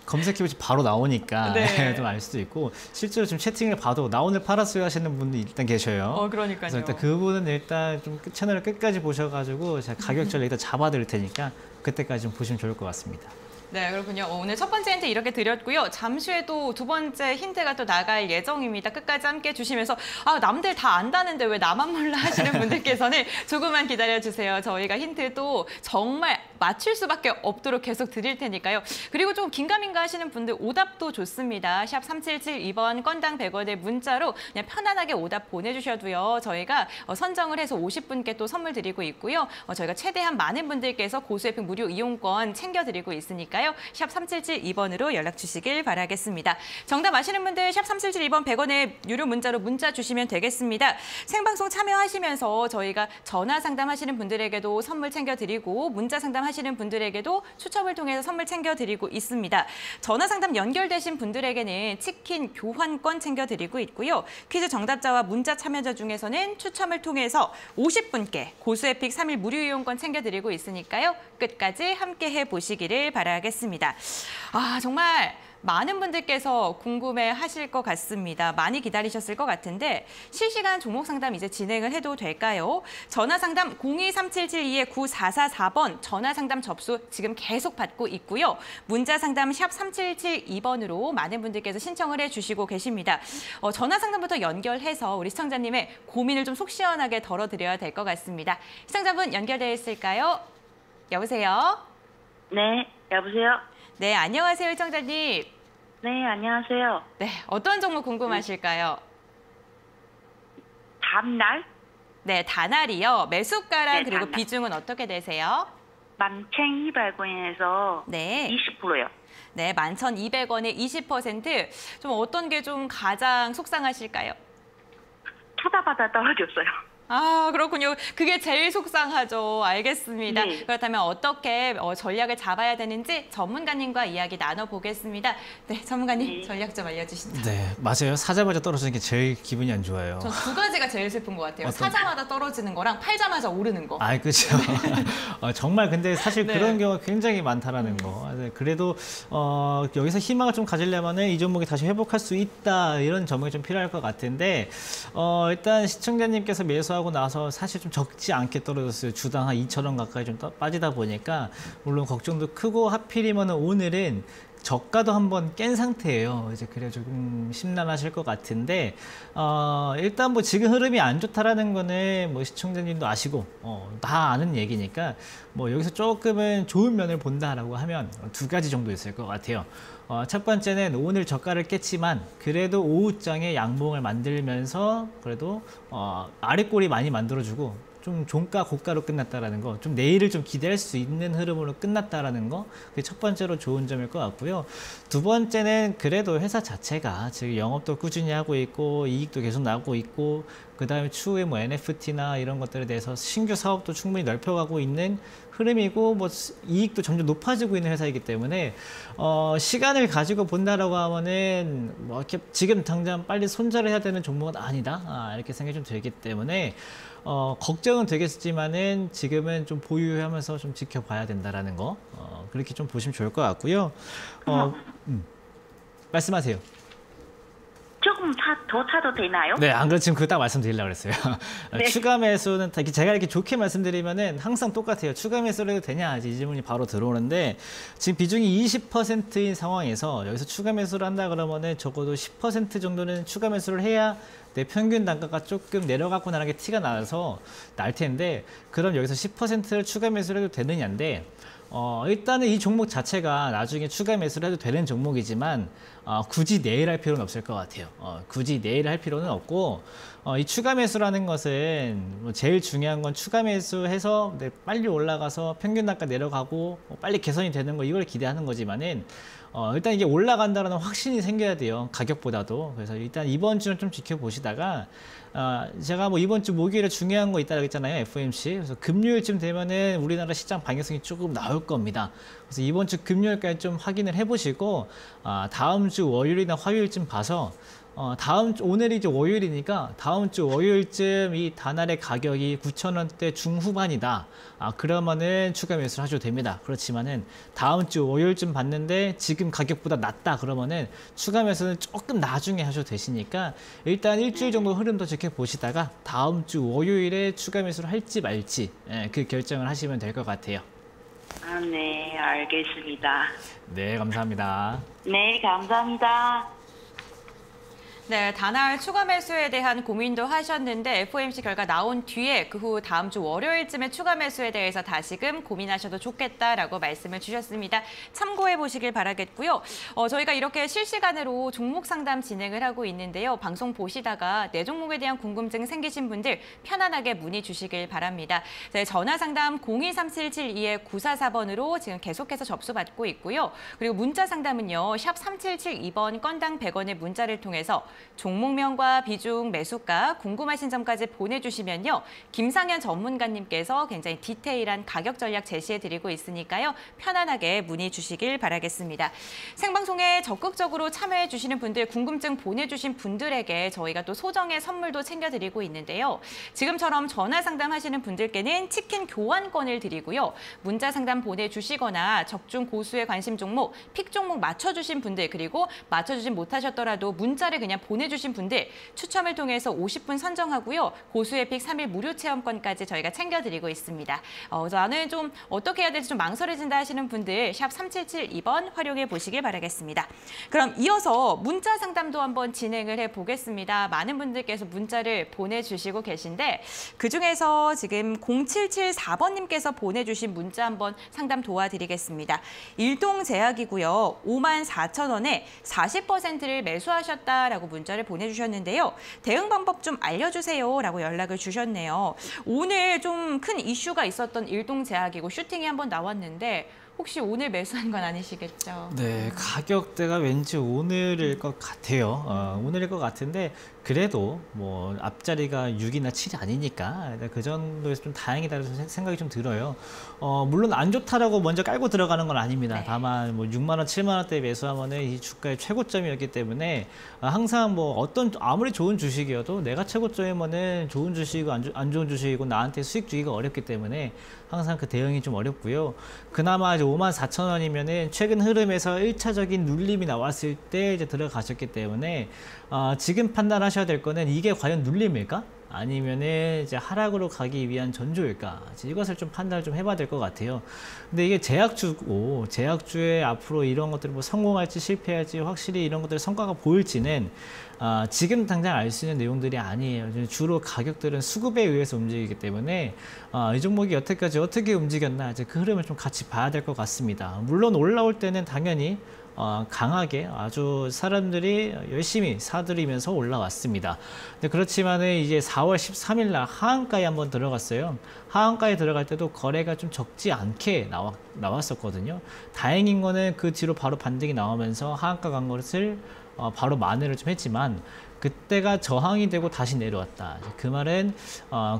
검색해보시 바로 나오니까 네. 좀 알 수도 있고 실제로 지금 채팅을 봐도 나 오늘 팔았어요 하시는 분도 일단 계셔요. 그러니까요. 그래서 일단 그분은 일단 좀 채널을 끝까지 보셔가지고 제가 가격 전략 일단 잡아드릴 테니까 그때까지 좀 보시면 좋을 것 같습니다. 네, 그렇군요. 오늘 첫 번째 힌트 이렇게 드렸고요. 잠시 후에 또 두 번째 힌트가 또 나갈 예정입니다. 끝까지 함께 해주시면서 남들 다 안다는데 왜 나만 몰라 하시는 분들께서는 조금만 기다려주세요. 저희가 힌트도 정말 맞출 수밖에 없도록 계속 드릴 테니까요. 그리고 좀 긴가민가 하시는 분들 오답도 좋습니다. 샵 3772번 건당 100원의 문자로 그냥 편안하게 오답 보내주셔도요. 저희가 선정을 해서 50분께 또 선물 드리고 있고요. 저희가 최대한 많은 분들께서 고수혜택 무료 이용권 챙겨드리고 있으니까요. 샵 3772번으로 연락 주시길 바라겠습니다. 정답 아시는 분들 샵 3772번 100원의 유료 문자로 문자 주시면 되겠습니다. 생방송 참여하시면서 저희가 전화 상담하시는 분들에게도 선물 챙겨드리고 문자 상담하시는 분들에게도 추첨을 통해서 선물 챙겨드리고 있습니다. 전화 상담 연결되신 분들에게는 치킨 교환권 챙겨드리고 있고요. 퀴즈 정답자와 문자 참여자 중에서는 추첨을 통해서 50분께 고수에픽 3일 무료 이용권 챙겨드리고 있으니까요. 끝까지 함께해 보시기를 바라겠습니다. 정말 많은 분들께서 궁금해하실 것 같습니다. 많이 기다리셨을 것 같은데 실시간 종목 상담 이제 진행을 해도 될까요? 전화 상담 023772-9444번 전화 상담 접수 지금 계속 받고 있고요. 문자 상담 샵 3772번으로 많은 분들께서 신청을 해주시고 계십니다. 전화 상담부터 연결해서 우리 시청자님의 고민을 좀 속 시원하게 덜어드려야 될 것 같습니다. 시청자분 연결되어 있을까요? 여보세요? 네, 여보세요? 네, 안녕하세요, 시청자님. 네, 안녕하세요. 네, 어떤 종목 궁금하실까요? 다음날 네, 다날이요. 매수가랑 네, 그리고 다날. 비중은 어떻게 되세요? 11,200원에서 네. 20%요. 네, 11,200원에 20%. 좀 어떤 게 좀 가장 속상하실까요? 쳐다봐다 떨어졌어요. 그렇군요. 그게 제일 속상하죠. 알겠습니다. 네. 그렇다면 어떻게 전략을 잡아야 되는지 전문가님과 이야기 나눠보겠습니다. 네, 전문가님 네. 전략 좀 알려주시죠. 네, 맞아요. 사자마자 떨어지는 게 제일 기분이 안 좋아요. 전 2가지가 제일 슬픈 것 같아요. 어떤- 사자마자 떨어지는 거랑 팔자마자 오르는 거. 그렇죠. 정말 근데 사실 네. 그런 경우가 굉장히 많다라는 거. 그래도 여기서 희망을 좀 가지려면은 이 종목이 다시 회복할 수 있다 이런 점이 좀 필요할 것 같은데 일단 시청자님께서 매수하고 나서 사실 좀 적지 않게 떨어졌어요. 주당 한 2,000원 가까이 좀 빠지다 보니까 물론 걱정도 크고 하필이면 오늘은 저가도 한번 깬 상태예요. 이제 그래 조금 심란하실 것 같은데 일단 뭐 지금 흐름이 안 좋다라는 거는 뭐 시청자님도 아시고 다 아는 얘기니까 뭐 여기서 조금은 좋은 면을 본다라고 하면 두 가지 정도 있을 것 같아요. 첫 번째는 오늘 저가를 깼지만 그래도 오후장에 양봉을 만들면서 그래도 아랫골이 많이 만들어주고 좀 종가 고가로 끝났다라는 거, 좀 내일을 좀 기대할 수 있는 흐름으로 끝났다라는 거, 그게 첫 번째로 좋은 점일 것 같고요. 두 번째는 그래도 회사 자체가 지금 영업도 꾸준히 하고 있고 이익도 계속 나고 있고 그 다음에 추후에 뭐 NFT나 이런 것들에 대해서 신규 사업도 충분히 넓혀가고 있는 흐름이고 뭐 이익도 점점 높아지고 있는 회사이기 때문에 시간을 가지고 본다라고 하면은 뭐 이렇게 지금 당장 빨리 손절을 해야 되는 종목은 아니다 이렇게 생각이 좀 들기 때문에 걱정은 되겠지만은 지금은 좀 보유하면서 좀 지켜봐야 된다라는 거 그렇게 좀 보시면 좋을 것 같고요. 말씀하세요. 조금 더 사도 되나요? 네, 안 그래도 지금 그거 딱 말씀드리려고 그랬어요. 네. 추가 매수는 제가 이렇게 좋게 말씀드리면은 항상 똑같아요. 추가 매수를 해도 되냐? 이 질문이 바로 들어오는데 지금 비중이 20%인 상황에서 여기서 추가 매수를 한다 그러면은 적어도 10% 정도는 추가 매수를 해야 내 평균 단가가 조금 내려가고 나는 게 티가 나서 날 텐데 그럼 여기서 10%를 추가 매수를 해도 되느냐인데 일단은 이 종목 자체가 나중에 추가 매수를 해도 되는 종목이지만 굳이 내일 할 필요는 없을 것 같아요. 굳이 내일 할 필요는 없고 이 추가 매수라는 것은 뭐 제일 중요한 건 추가 매수해서 빨리 올라가서 평균 단가 내려가고 빨리 개선이 되는 거 이걸 기대하는 거지만은 일단 이게 올라간다는 확신이 생겨야 돼요. 가격보다도. 그래서 일단 이번 주는 좀 지켜보시다가 제가 뭐 이번 주 목요일에 중요한 거 있다고 했잖아요. FOMC. 그래서 금요일쯤 되면은 우리나라 시장 방향성이 조금 나올 겁니다. 그래서 이번 주 금요일까지 좀 확인을 해보시고 다음 주 월요일이나 화요일쯤 봐서 오늘이 이제 월요일이니까 다음 주 월요일쯤 이 단알의 가격이 9,000원대 중후반이다. 그러면은 추가 매수를 하셔도 됩니다. 그렇지만은 다음 주 월요일쯤 봤는데 지금 가격보다 낮다 그러면은 추가 매수는 조금 나중에 하셔도 되시니까 일단 일주일 정도 흐름 더 지켜보시다가 다음 주 월요일에 추가 매수를 할지 말지 그 결정을 하시면 될 것 같아요. 네, 알겠습니다. 네, 감사합니다. 네, 감사합니다. 네, 단알 추가 매수에 대한 고민도 하셨는데 FOMC 결과 나온 뒤에 그 후 다음 주 월요일쯤에 추가 매수에 대해서 다시금 고민하셔도 좋겠다라고 말씀을 주셨습니다. 참고해 보시길 바라겠고요. 저희가 이렇게 실시간으로 종목 상담 진행을 하고 있는데요. 방송 보시다가 내 종목에 대한 궁금증 생기신 분들 편안하게 문의 주시길 바랍니다. 전화 상담 023772-9444번으로 지금 계속해서 접수받고 있고요. 그리고 문자 상담은요. 샵 3772번 건당 100원의 문자를 통해서 종목명과 비중, 매수가, 궁금하신 점까지 보내주시면요. 김상현 전문가님께서 굉장히 디테일한 가격 전략 제시해드리고 있으니까요. 편안하게 문의 주시길 바라겠습니다. 생방송에 적극적으로 참여해 주시는 분들, 궁금증 보내주신 분들에게 저희가 또 소정의 선물도 챙겨드리고 있는데요. 지금처럼 전화 상담하시는 분들께는 치킨 교환권을 드리고요. 문자 상담 보내주시거나 적중 고수의 관심 종목, 픽 종목 맞춰주신 분들, 그리고 맞춰주진 못하셨더라도 문자를 그냥 보내주신 분들 추첨을 통해서 50분 선정하고요. 고수의 픽 3일 무료 체험권까지 저희가 챙겨드리고 있습니다. 나는 좀 어떻게 해야 될지 좀 망설여진다 하시는 분들 샵 3772번 활용해 보시길 바라겠습니다. 그럼 이어서 문자 상담도 한번 진행을 해보겠습니다. 많은 분들께서 문자를 보내주시고 계신데 그중에서 지금 0774번님께서 보내주신 문자 한번 상담 도와드리겠습니다. 일동제약이고요. 54,000원에 40%를 매수하셨다라고 문자를 보내주셨는데요. 대응 방법 좀 알려주세요 라고 연락을 주셨네요. 오늘 좀 큰 이슈가 있었던 일동제약이고 슈팅이 한번 나왔는데 혹시 오늘 매수한 건 아니시겠죠? 네, 가격대가 왠지 오늘일 것 같아요. 오늘일 것 같은데 그래도 뭐 앞자리가 6이나 7이 아니니까 그 정도에서 좀 다행이다라는 생각이 좀 들어요. 물론 안 좋다라고 먼저 깔고 들어가는 건 아닙니다. 네. 다만 뭐 6만 원, 7만 원대 매수하면은 이 주가의 최고점이었기 때문에 항상 뭐 아무리 좋은 주식이어도 내가 최고점이면은 좋은 주식이고 안 좋은 주식이고 나한테 수익 주기가 어렵기 때문에 항상 그 대응이 좀 어렵고요. 그나마 이제 54,000원이면은 최근 흐름에서 1차적인 눌림이 나왔을 때 이제 들어가셨기 때문에 지금 판단하셔야 될 거는 이게 과연 눌림일까? 아니면은 이제 하락으로 가기 위한 전조일까? 이것을 좀 판단을 좀 해봐야 될 것 같아요. 근데 이게 제약주고 제약주에 앞으로 이런 것들이 뭐 성공할지 실패할지 확실히 이런 것들 성과가 보일지는 지금 당장 알 수 있는 내용들이 아니에요. 주로 가격들은 수급에 의해서 움직이기 때문에 이 종목이 여태까지 어떻게 움직였나 이제 그 흐름을 좀 같이 봐야 될 것 같습니다. 물론 올라올 때는 당연히 강하게 아주 사람들이 열심히 사들이면서 올라왔습니다. 근데 그렇지만은 이제 4월 13일 날 하한가에 한번 들어갔어요. 하한가에 들어갈 때도 거래가 좀 적지 않게 나왔었거든요. 다행인 거는 그 뒤로 바로 반등이 나오면서 하한가 간 것을 바로 만회를 좀 했지만 그때가 저항이 되고 다시 내려왔다. 그 말은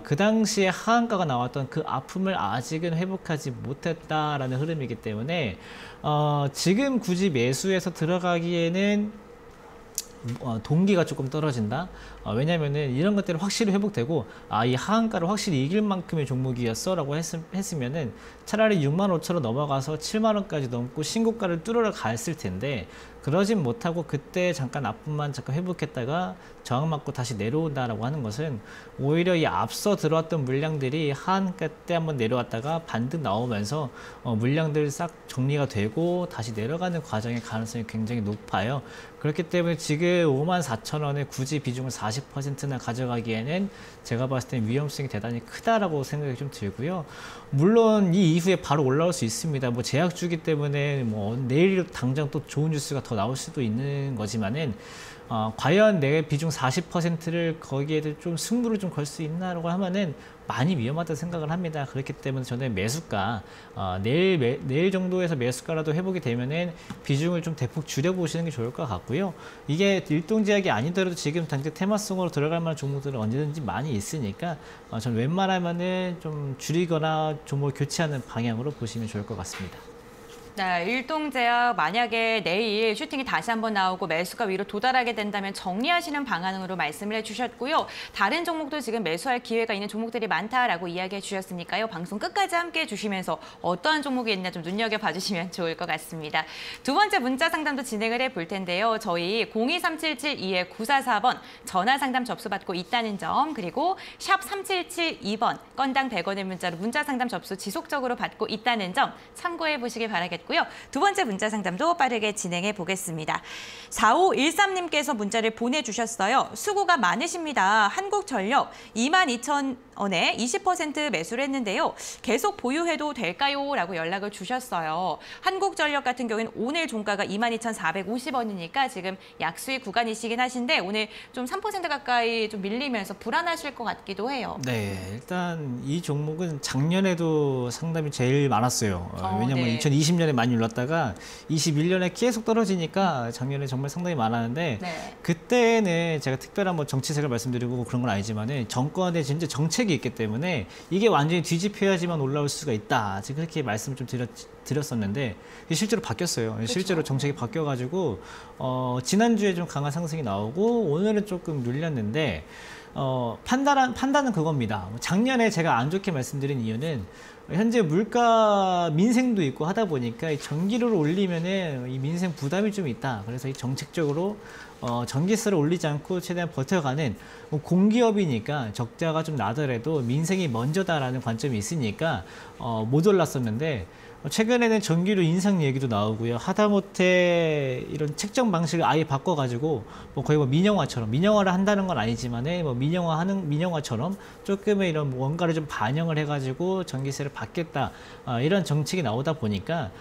그 당시에 하한가가 나왔던 그 아픔을 아직은 회복하지 못했다라는 흐름이기 때문에 지금 굳이 매수해서 들어가기에는 동기가 조금 떨어진다. 왜냐면은 이런 것들이 확실히 회복되고 이 하한가를 확실히 이길 만큼의 종목이었어 라고 했으면은 차라리 65,000원 넘어가서 70,000원까지 넘고 신고가를 뚫으러 갔을 텐데 그러진 못하고 그때 잠깐 아픔만 잠깐 회복했다가 저항 맞고 다시 내려온다라고 하는 것은 오히려 이 앞서 들어왔던 물량들이 하한가 때 한번 내려왔다가 반등 나오면서 물량들 싹 정리가 되고 다시 내려가는 과정의 가능성이 굉장히 높아요. 그렇기 때문에 지금 54,000원에 굳이 비중을 40%나 가져가기에는 제가 봤을 때 위험성이 대단히 크다라고 생각이 좀 들고요. 물론 이 이후에 바로 올라올 수 있습니다. 뭐 제약주기 때문에 뭐 내일 당장 또 좋은 뉴스가 더 나올 수도 있는 거지만은 과연 내 비중 40%를 거기에도 좀 승부를 좀 걸 수 있나라고 하면은 많이 위험하다고 생각을 합니다. 그렇기 때문에 저는 매수가 내일 정도에서 매수가라도 회복이 되면은 비중을 좀 대폭 줄여보시는 게 좋을 것 같고요. 이게 일동제약이 아니더라도 지금 당장 테마성으로 들어갈 만한 종목들은 언제든지 많이 있으니까 저는 웬만하면은 좀 줄이거나 종목을 교체하는 방향으로 보시면 좋을 것 같습니다. 네, 일동제약 만약에 내일 슈팅이 다시 한번 나오고 매수가 위로 도달하게 된다면 정리하시는 방안으로 말씀을 해주셨고요. 다른 종목도 지금 매수할 기회가 있는 종목들이 많다라고 이야기해 주셨으니까요. 방송 끝까지 함께해 주시면서 어떠한 종목이 있나 좀 눈여겨봐 주시면 좋을 것 같습니다. 두 번째 문자 상담도 진행을 해볼 텐데요. 저희 023772-9444번 전화 상담 접수받고 있다는 점, 그리고 샵 3772번 건당 100원의 문자로 문자 상담 접수 지속적으로 받고 있다는 점 참고해 보시길 바라겠습니다. 두 번째 문자 상담도 빠르게 진행해 보겠습니다. 4513님께서 문자를 보내주셨어요. 수고가 많으십니다. 한국전력 22,000원에 20% 매수를 했는데요. 계속 보유해도 될까요? 라고 연락을 주셨어요. 한국전력 같은 경우에는 오늘 종가가 22,450원이니까 지금 약수익 구간이시긴 하신데 오늘 좀 3% 가까이 좀 밀리면서 불안하실 것 같기도 해요. 네, 일단 이 종목은 작년에도 상담이 제일 많았어요. 왜냐면 네. 2020년에 많이 올랐다가 21년에 계속 떨어지니까 작년에 정말 상당히 많았는데 네. 그때는 제가 특별한 뭐 정치색을 말씀드리고 그런 건 아니지만은 정권의 진짜 정책이 있기 때문에 이게 완전히 뒤집혀야지만 올라올 수가 있다. 지금 그렇게 말씀을 좀 드렸었는데 실제로 바뀌었어요. 그쵸? 실제로 정책이 바뀌어가지고 지난주에 좀 강한 상승이 나오고 오늘은 조금 눌렸는데 판단은 그겁니다. 작년에 제가 안 좋게 말씀드린 이유는 현재 물가 민생도 있고 하다 보니까 이 전기료를 올리면은 이 민생 부담이 좀 있다. 그래서 이 정책적으로 전기세를 올리지 않고 최대한 버텨가는 공기업이니까 적자가 좀 나더라도 민생이 먼저다라는 관점이 있으니까 못 올랐었는데 최근에는 전기료 인상 얘기도 나오고요. 하다못해 이런 책정 방식을 아예 바꿔가지고 뭐 거의 뭐 민영화를 한다는 건 아니지만은 뭐 민영화처럼 조금의 이런 원가를 좀 반영을 해가지고 전기세를 받겠다 이런 정책이 나오다 보니까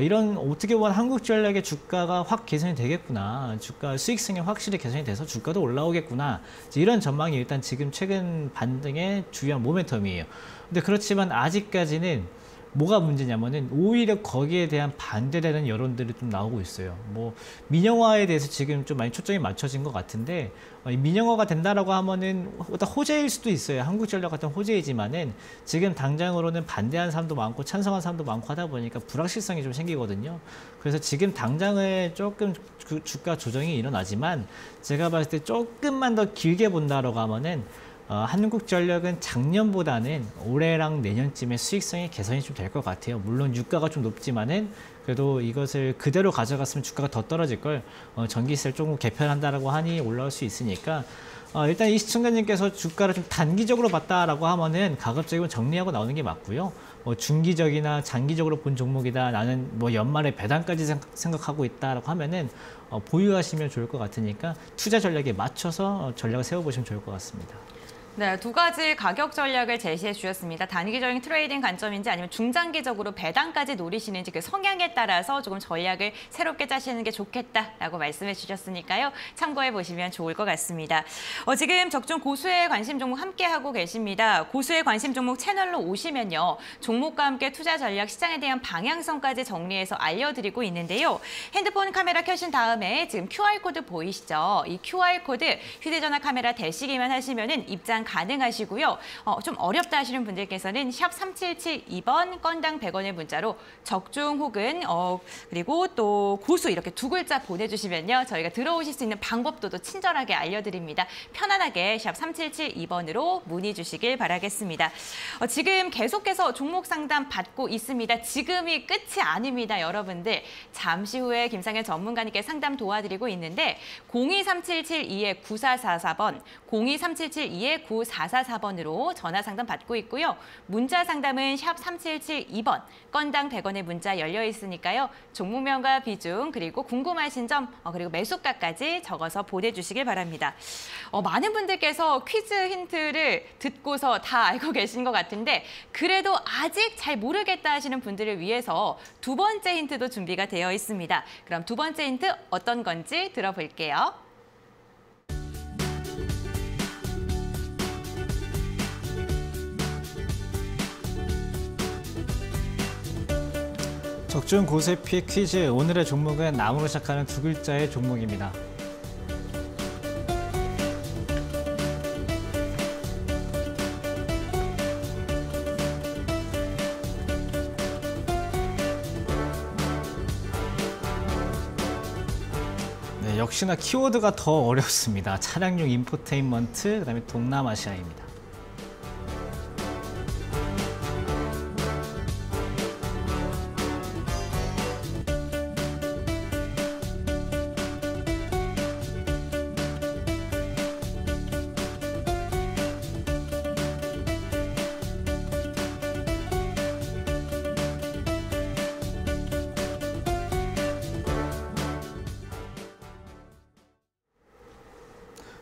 이런 어떻게 보면 한국전력의 주가가 확 개선이 되겠구나, 주가 수익성이 확실히 개선이 돼서 주가도 올라오겠구나 이런 전망이 일단 지금 최근 반등의 주요한 모멘텀이에요. 근데 그렇지만 아직까지는 뭐가 문제냐면은 오히려 거기에 대한 반대되는 여론들이 좀 나오고 있어요. 뭐 민영화에 대해서 지금 좀 많이 초점이 맞춰진 것 같은데 민영화가 된다라고 하면은 일단 호재일 수도 있어요. 한국전력 같은 호재이지만은 지금 당장으로는 반대하는 사람도 많고 찬성하는 사람도 많고 하다 보니까 불확실성이 좀 생기거든요. 그래서 지금 당장은 조금 주가 조정이 일어나지만 제가 봤을 때 조금만 더 길게 본다라고 하면은 한국전력은 작년보다는 올해랑 내년쯤에 수익성이 개선이 좀 될 것 같아요. 물론 유가가 좀 높지만은 그래도 이것을 그대로 가져갔으면 주가가 더 떨어질 걸 전기세를 조금 개편한다라고 하니 올라올 수 있으니까 일단 이 시청자님께서 주가를 좀 단기적으로 봤다라고 하면은 가급적이면 정리하고 나오는 게 맞고요. 중기적이나 장기적으로 본 종목이다. 나는 뭐 연말에 배당까지 생각하고 있다라고 하면은 보유하시면 좋을 것 같으니까 투자 전략에 맞춰서 전략을 세워보시면 좋을 것 같습니다. 네, 두 가지 가격 전략을 제시해 주셨습니다. 단기적인 트레이딩 관점인지 아니면 중장기적으로 배당까지 노리시는지 그 성향에 따라서 조금 전략을 새롭게 짜시는 게 좋겠다라고 말씀해 주셨으니까요. 참고해 보시면 좋을 것 같습니다. 지금 적중 고수의 관심 종목 함께하고 계십니다. 고수의 관심 종목 채널로 오시면요. 종목과 함께 투자 전략, 시장에 대한 방향성까지 정리해서 알려드리고 있는데요. 핸드폰 카메라 켜신 다음에 지금 QR코드 보이시죠? 이 QR코드 휴대전화 카메라 대시기만 하시면은 입장 가능하시고요. 좀 어렵다 하시는 분들께서는 샵 3772번 건당 100원의 문자로 적중 혹은 그리고 또 고수 이렇게 두 글자 보내주시면요. 저희가 들어오실 수 있는 방법도 또 친절하게 알려드립니다. 편안하게 샵 3772번으로 문의 주시길 바라겠습니다. 지금 계속해서 종목 상담 받고 있습니다. 지금이 끝이 아닙니다. 여러분들 잠시 후에 김상현 전문가님께 상담 도와드리고 있는데 023772-9444번 023772-9444번으로 전화 상담 받고 있고요. 문자 상담은 샵 3772번 건당 100원의 문자 열려 있으니까요. 종목명과 비중 그리고 궁금하신 점 그리고 매수가까지 적어서 보내주시길 바랍니다. 많은 분들께서 퀴즈 힌트를 듣고서 다 알고 계신 것 같은데 그래도 아직 잘 모르겠다 하시는 분들을 위해서 두 번째 힌트도 준비가 되어 있습니다. 그럼 두 번째 힌트 어떤 건지 들어볼게요. 적중 고수의 피해 퀴즈. 오늘의 종목은 나무로 시작하는 두 글자의 종목입니다. 네, 역시나 키워드가 더 어렵습니다. 차량용 인포테인먼트, 그다음에 동남아시아입니다.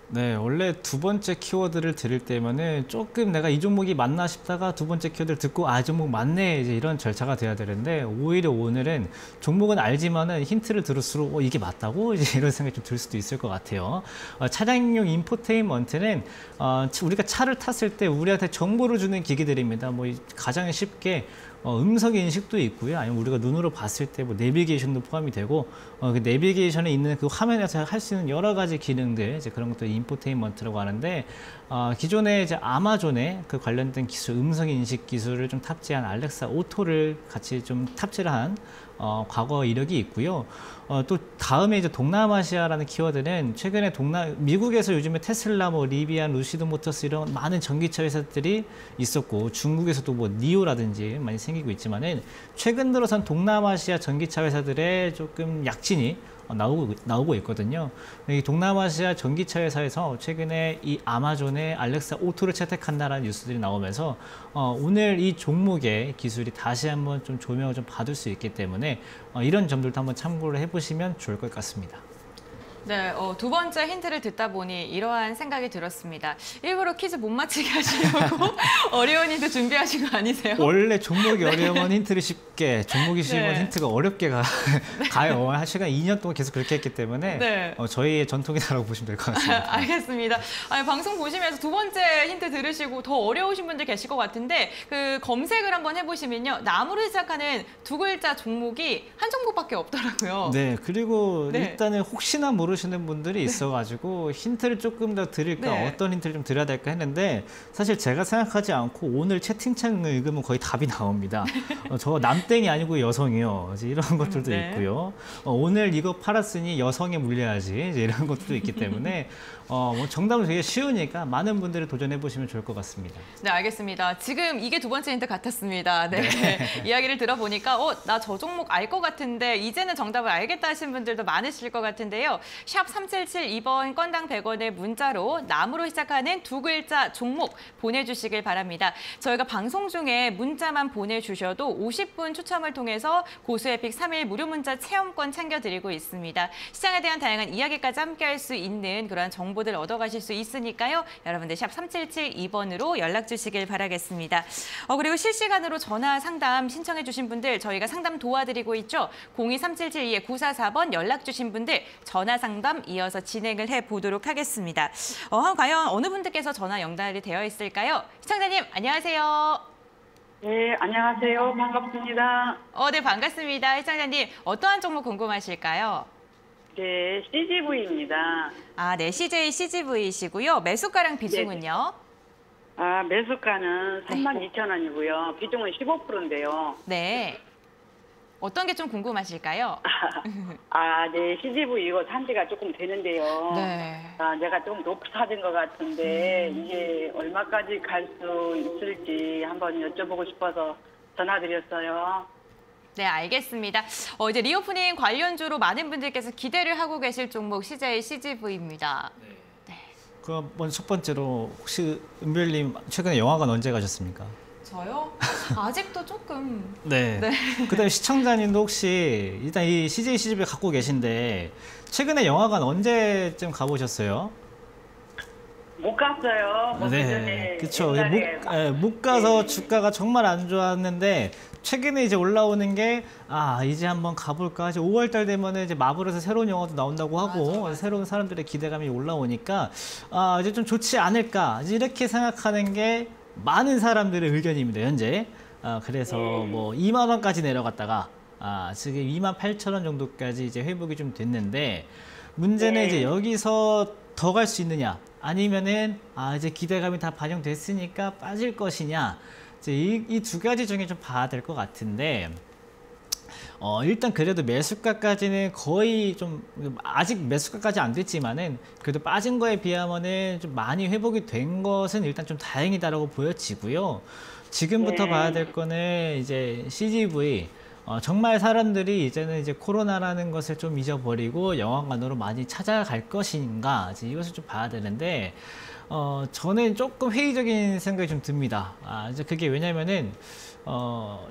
네, 원래 두 번째 키워드를 들을 때면은 조금 내가 이 종목이 맞나 싶다가 두 번째 키워드를 듣고 이 종목 맞네 이제 이런 절차가 돼야 되는데 오히려 오늘은 종목은 알지만은 힌트를 들을수록 이게 맞다고 이제 이런 생각이 좀 들 수도 있을 것 같아요. 차량용 인포테인먼트는 우리가 차를 탔을 때 우리한테 정보를 주는 기기들입니다. 뭐 가장 쉽게 음성 인식도 있고요. 아니면 우리가 눈으로 봤을 때 뭐 내비게이션도 포함이 되고 그 내비게이션에 있는 그 화면에서 할 수 있는 여러 가지 기능들 이제 그런 것도 인포테인먼트라고 하는데 기존에 이제 아마존에 그 관련된 기술 음성 인식 기술을 좀 탑재한 알렉사 오토를 같이 좀 탑재를 한 과거 이력이 있고요. 또 다음에 이제 동남아시아라는 키워드는 최근에 미국에서 요즘에 테슬라, 뭐 리비안, 루시드 모터스 이런 많은 전기차 회사들이 있었고 중국에서도 뭐 니오라든지 많이 생기고 있지만은 최근 들어선 동남아시아 전기차 회사들의 조금 약진이 나오고 있거든요. 이 동남아시아 전기차 회사에서 최근에 이 아마존의 알렉사 오토를 채택한다라는 뉴스들이 나오면서 오늘 이 종목의 기술이 다시 한번 좀 조명을 좀 받을 수 있기 때문에 이런 점들도 한번 참고를 해보시면 좋을 것 같습니다. 네, 두 번째 힌트를 듣다 보니 이러한 생각이 들었습니다. 일부러 퀴즈 못 맞히게 하시려고 어려운 힌트 준비하신 거 아니세요? 원래 종목이 어려우면 힌트를 쉽게, 종목이 쉬우면 네. 힌트가 어렵게 가요. 한 시간 2년 동안 계속 그렇게 했기 때문에 네. 저희의 전통이다라고 보시면 될 것 같습니다. 알겠습니다. 아니, 방송 보시면서 두 번째 힌트 들으시고 더 어려우신 분들 계실 것 같은데 그 검색을 한번 해보시면요. 나무로 시작하는 두 글자 종목이 한 종목밖에 없더라고요. 네, 그리고 네. 일단은 혹시나 모르시는 분들이 있어가지고 힌트를 조금 더 드릴까, 네. 어떤 힌트를 좀 드려야 될까 했는데 사실 제가 생각하지 않고 오늘 채팅창을 읽으면 거의 답이 나옵니다. 저 남땡이 아니고 여성이요. 이제 이런 것들도 네. 있고요. 오늘 이거 팔았으니 여성에 물려야지 이제 이런 것도 있기 때문에 뭐 정답은 되게 쉬우니까 많은 분들이 도전해 보시면 좋을 것 같습니다. 네, 알겠습니다. 지금 이게 두 번째 힌트 같았습니다. 네. 이야기를 들어보니까 나 저 종목 알 것 같은데 이제는 정답을 알겠다 하신 분들도 많으실 것 같은데요. 샵 3772번 건당 100원의 문자로 남으로 시작하는 두 글자 종목 보내주시길 바랍니다. 저희가 방송 중에 문자만 보내주셔도 50분 추첨을 통해서 고수에픽 3일 무료 문자 체험권 챙겨드리고 있습니다. 시장에 대한 다양한 이야기까지 함께할 수 있는 그런 정보들 얻어가실 수 있으니까요. 여러분들 샵 3772번으로 연락 주시길 바라겠습니다. 그리고 실시간으로 전화 상담 신청해 주신 분들 저희가 상담 도와드리고 있죠. 023772-9444번 연락 주신 분들 전화 상담 이어서 진행을 해보도록 하겠습니다. 과연 어느 분들께서 전화 연결이 되어 있을까요? 시청자님 안녕하세요. 네, 안녕하세요. 반갑습니다. 네, 반갑습니다. 시청자님 어떠한 종목 궁금하실까요? 네, CGV입니다. 네, CJ CGV이시고요. 매수가랑 비중은요? 매수가는 32,000원이고요. 비중은 15%인데요. 네. 어떤 게 좀 궁금하실까요? 네, CGV 이거 산 지가 조금 되는데요. 네. 내가 좀 높이 사준 것 같은데 이게 얼마까지 갈 수 있을지 한번 여쭤보고 싶어서 전화드렸어요. 네, 알겠습니다. 이제 리오프닝 관련주로 많은 분들께서 기대를 하고 계실 종목 CJ CGV입니다. 그럼 먼저 첫 번째로 혹시 은별님 최근에 영화관 언제 가셨습니까? 저요? 아직도 조금. 네. 그다음에 시청자님도 혹시 일단 이 CJ CGV 갖고 계신데 최근에 영화관 언제쯤 가보셨어요? 못 갔어요. 네, 그렇죠. 옛날에 못 가서 주가가 정말 안 좋았는데 최근에 이제 올라오는 게 이제 한번 가볼까. 이제 5월달 되면은 이제 마블에서 새로운 영화도 나온다고 하고 맞아. 새로운 사람들의 기대감이 올라오니까 이제 좀 좋지 않을까 이렇게 생각하는 게 많은 사람들의 의견입니다. 현재. 그래서 뭐 2만 원까지 내려갔다가 지금 28,000원 정도까지 이제 회복이 좀 됐는데 문제는 이제 여기서 더 갈 수 있느냐 아니면은 이제 기대감이 다 반영됐으니까 빠질 것이냐 이제 이 두 가지 중에 좀 봐야 될 것 같은데 일단 그래도 매수가까지는 거의 좀 아직 매수가까지 안 됐지만은 그래도 빠진 거에 비하면은 좀 많이 회복이 된 것은 일단 좀 다행이다라고 보여지고요. 지금부터 봐야 될 거는 이제 CGV 정말 사람들이 이제는 이제 코로나라는 것을 좀 잊어버리고 영화관으로 많이 찾아갈 것인가 이제 이것을 좀 봐야 되는데 저는 조금 회의적인 생각이 좀 듭니다. 이제 그게 왜냐면은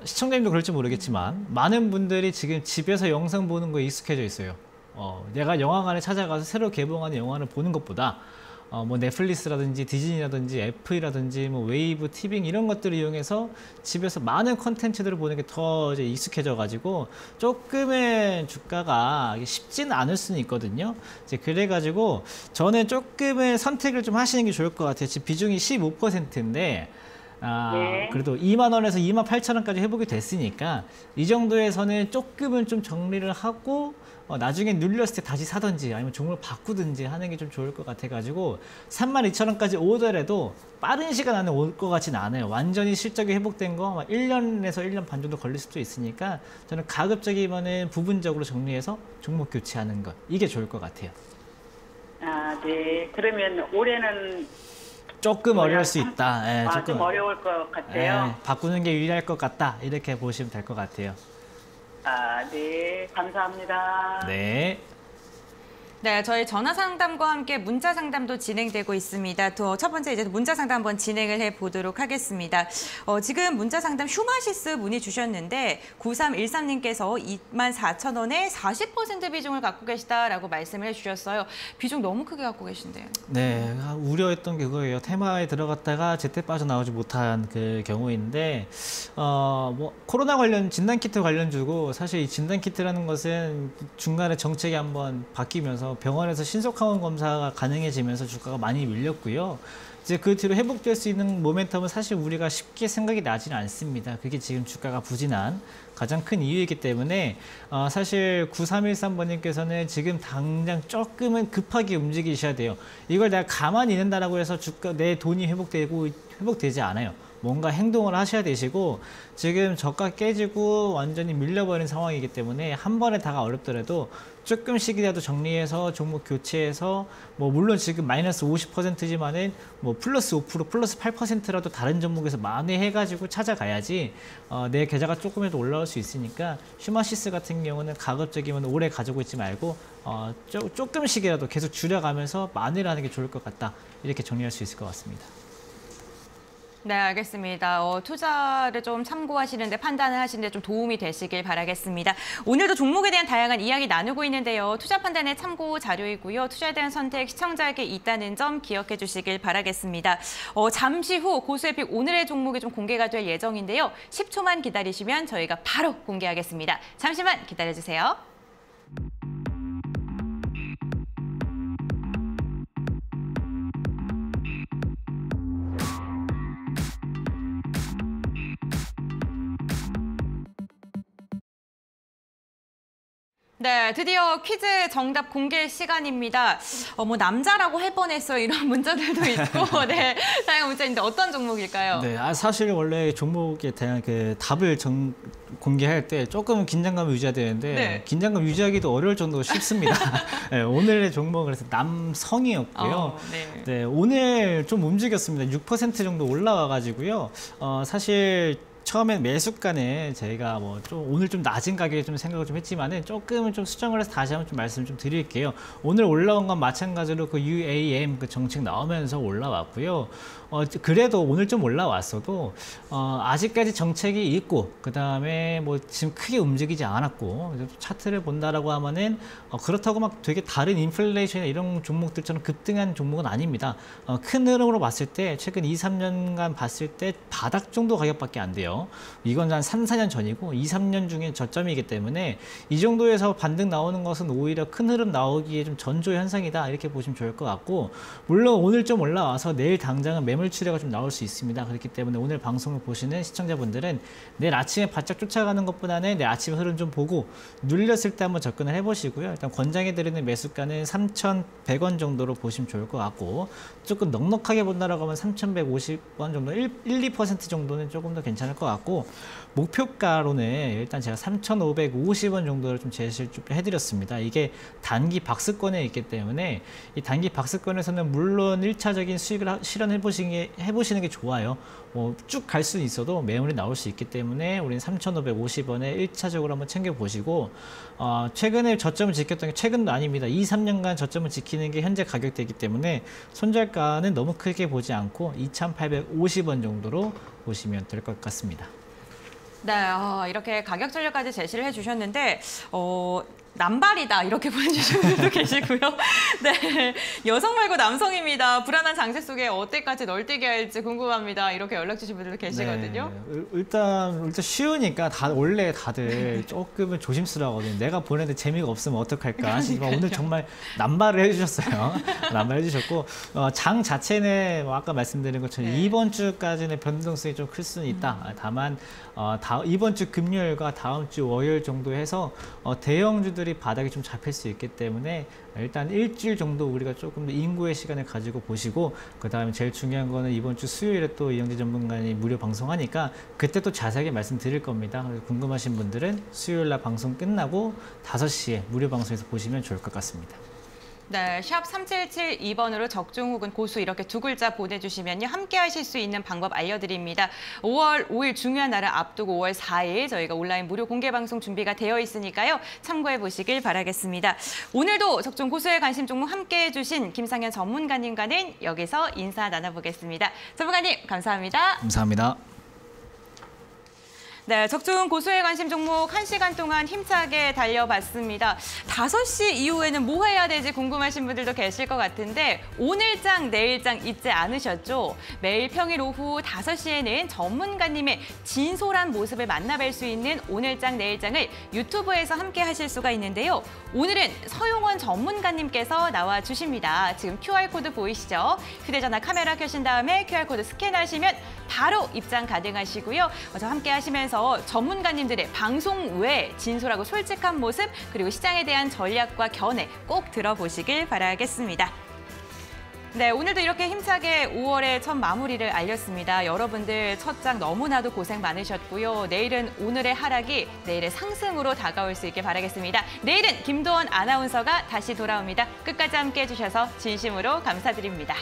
시청자님도 그럴지 모르겠지만 많은 분들이 지금 집에서 영상 보는 거에 익숙해져 있어요. 내가 영화관에 찾아가서 새로 개봉하는 영화를 보는 것보다 뭐 넷플릭스라든지 디즈니라든지 애플이라든지 뭐 웨이브, 티빙 이런 것들을 이용해서 집에서 많은 컨텐츠들을 보는 게 더 이제 익숙해져 가지고 조금은 주가가 쉽지는 않을 수는 있거든요. 이제 그래 가지고 저는 조금은 선택을 좀 하시는 게 좋을 것 같아요. 지금 비중이 15%인데 그래도 2만 원에서 28,000원까지 회복이 됐으니까 이 정도에서는 조금은 좀 정리를 하고 나중에 눌렸을 때 다시 사든지 아니면 종목을 바꾸든지 하는 게 좀 좋을 것 같아가지고 32,000원까지 오더라도 빠른 시간 안에 올 것 같지는 않아요. 완전히 실적이 회복된 거 1년에서 1년 반 정도 걸릴 수도 있으니까 저는 가급적이면은 부분적으로 정리해서 종목 교체하는 것 이게 좋을 것 같아요. 네. 그러면 올해는 조금 어려울 수 있다. 조금 좀 어려울 것 같아요. 바꾸는 게 유리할 것 같다. 이렇게 보시면 될 것 같아요. 네. 감사합니다. 네. 네, 저희 전화 상담과 함께 문자 상담도 진행되고 있습니다. 또 첫 번째 이제 문자 상담 한번 진행을 해 보도록 하겠습니다. 지금 문자 상담 휴마시스 문의 주셨는데 9313님께서 24,000원에 40% 비중을 갖고 계시다라고 말씀을 해주셨어요. 비중 너무 크게 갖고 계신데요. 네, 우려했던 게 그거예요. 테마에 들어갔다가 제때 빠져나오지 못한 그 경우인데 뭐 코로나 관련 진단키트 관련주고 사실 이 진단키트라는 것은 중간에 정책이 한번 바뀌면서 병원에서 신속항원 검사가 가능해지면서 주가가 많이 밀렸고요. 이제 그 뒤로 회복될 수 있는 모멘텀은 사실 우리가 쉽게 생각이 나지는 않습니다. 그게 지금 주가가 부진한 가장 큰 이유이기 때문에 사실 9313번님께서는 지금 당장 조금은 급하게 움직이셔야 돼요. 이걸 내가 가만히 있는다라고 해서 주가 내 돈이 회복되지 않아요. 뭔가 행동을 하셔야 되시고 지금 저가 깨지고 완전히 밀려버린 상황이기 때문에 한 번에 다가 어렵더라도 조금씩이라도 정리해서 종목 교체해서 뭐 물론 지금 마이너스 50%지만은 뭐 플러스 5% 플러스 8%라도 다른 종목에서 만회해가지고 찾아가야지 내 계좌가 조금이라도 올라올 수 있으니까 휴마시스 같은 경우는 가급적이면 오래 가지고 있지 말고 조금씩이라도 계속 줄여가면서 만회를 하는 게 좋을 것 같다 이렇게 정리할 수 있을 것 같습니다. 네, 알겠습니다. 투자를 좀 참고하시는데 판단을 하시는데 좀 도움이 되시길 바라겠습니다. 오늘도 종목에 대한 다양한 이야기 나누고 있는데요. 투자 판단의 참고 자료이고요. 투자에 대한 선택 시청자에게 있다는 점 기억해 주시길 바라겠습니다. 잠시 후 고수의 픽 오늘의 종목이 좀 공개가 될 예정인데요. 10초만 기다리시면 저희가 바로 공개하겠습니다. 잠시만 기다려주세요. 네, 드디어 퀴즈 정답 공개 시간입니다. 뭐 남자라고 할 뻔했어요. 이런 문자들도 있고, 네, 다양한 문자인데 어떤 종목일까요? 네, 사실 원래 종목에 대한 그 답을 공개할 때 조금 긴장감을 유지해야 되는데 네. 긴장감 유지하기도 어려울 정도로 쉽습니다. 네, 오늘의 종목은 그래서 남성이었고요. 네. 네, 오늘 좀 움직였습니다. 6% 정도 올라와가지고요. 사실 처음엔 매수가는 저희가 뭐 좀 오늘 좀 낮은 가격에 좀 생각을 좀 했지만은 조금은 좀 수정을 해서 다시 한번 좀 말씀을 좀 드릴게요. 오늘 올라온 건 마찬가지로 그 UAM 그 정책 나오면서 올라왔고요. 그래도 오늘 좀 올라왔어도 아직까지 정책이 있고 그 다음에 뭐 지금 크게 움직이지 않았고 차트를 본다라고 하면은 그렇다고 막 되게 다른 인플레이션이나 이런 종목들처럼 급등한 종목은 아닙니다. 큰 흐름으로 봤을 때 최근 2, 3년간 봤을 때 바닥 정도 가격밖에 안 돼요. 이건 한 3, 4년 전이고 2, 3년 중에 저점이기 때문에 이 정도에서 반등 나오는 것은 오히려 큰 흐름 나오기에 좀 전조 현상이다 이렇게 보시면 좋을 것 같고 물론 오늘 좀 올라와서 내일 당장은 매물 출회가 좀 나올 수 있습니다. 그렇기 때문에 오늘 방송을 보시는 시청자분들은 내일 아침에 바짝 쫓아가는 것보다는 내일 아침 흐름 좀 보고 눌렸을 때 한번 접근을 해보시고요. 일단 권장해드리는 매수가는 3,100원 정도로 보시면 좋을 것 같고 조금 넉넉하게 본다라고 하면 3,150원 정도 2% 정도는 조금 더 괜찮을 것 같고 목표가로는 일단 제가 3,550원 정도를 좀 제시를 좀 해드렸습니다. 이게 단기 박스권에 있기 때문에 이 단기 박스권에서는 물론 1차적인 수익을 해보시는 게 좋아요. 쭉 갈 수는 있어도 매물이 나올 수 있기 때문에 우리는 3,550원에 1차적으로 한번 챙겨보시고 최근에 저점을 지켰던 게 최근도 아닙니다. 2, 3년간 저점을 지키는 게 현재 가격대이기 때문에 손절가는 너무 크게 보지 않고 2,850원 정도로 보시면 될 것 같습니다. 네, 이렇게 가격 전략까지 제시를 해주셨는데 남발이다 이렇게 보내주신 분들도 계시고요. 네, 여성 말고 남성입니다. 불안한 장세 속에 어디까지 널뛰게 할지 궁금합니다. 이렇게 연락 주신 분들도 계시거든요. 네, 일단 쉬우니까 원래 다들 조금은 조심스러워하거든요. 내가 보내는데 재미가 없으면 어떡할까 하시지만 오늘 정말 남발을 해주셨어요. 남발을 해주셨고 장 자체는 아까 말씀드린 것처럼 네. 이번 주까지는 변동성이 좀 클 수는 있다. 다만 이번 주 금요일과 다음 주 월요일 정도 해서 대형주들이 바닥이 좀 잡힐 수 있기 때문에 일단 일주일 정도 우리가 조금 더 인고의 시간을 가지고 보시고 그 다음에 제일 중요한 거는 이번 주 수요일에 또 이영재 전문가님 무료 방송하니까 그때 또 자세하게 말씀드릴 겁니다. 궁금하신 분들은 수요일날 방송 끝나고 5시에 무료 방송에서 보시면 좋을 것 같습니다. 네, 샵 3772번으로 적중 혹은 고수 이렇게 두 글자 보내주시면요. 함께 하실 수 있는 방법 알려드립니다. 5월 5일 중요한 날을 앞두고 5월 4일 저희가 온라인 무료 공개 방송 준비가 되어 있으니까요. 참고해 보시길 바라겠습니다. 오늘도 적중 고수의 관심 종목 함께 해주신 김상현 전문가님과는 여기서 인사 나눠보겠습니다. 전문가님 감사합니다. 감사합니다. 네, 적중 고수의 관심 종목 1시간 동안 힘차게 달려봤습니다. 5시 이후에는 뭐 해야 될지 궁금하신 분들도 계실 것 같은데 오늘장, 내일장 잊지 않으셨죠? 매일 평일 오후 5시에는 전문가님의 진솔한 모습을 만나뵐 수 있는 오늘장, 내일장을 유튜브에서 함께 하실 수가 있는데요. 오늘은 서용원 전문가님께서 나와주십니다. 지금 QR코드 보이시죠? 휴대전화 카메라 켜신 다음에 QR코드 스캔하시면 바로 입장 가능하시고요. 저 함께 하시면서 전문가님들의 방송 외에 진솔하고 솔직한 모습 그리고 시장에 대한 전략과 견해 꼭 들어보시길 바라겠습니다. 네, 오늘도 이렇게 힘차게 5월의 첫 마무리를 알렸습니다. 여러분들 첫 장 너무나도 고생 많으셨고요. 내일은 오늘의 하락이 내일의 상승으로 다가올 수 있게 바라겠습니다. 내일은 김도원 아나운서가 다시 돌아옵니다. 끝까지 함께해 주셔서 진심으로 감사드립니다.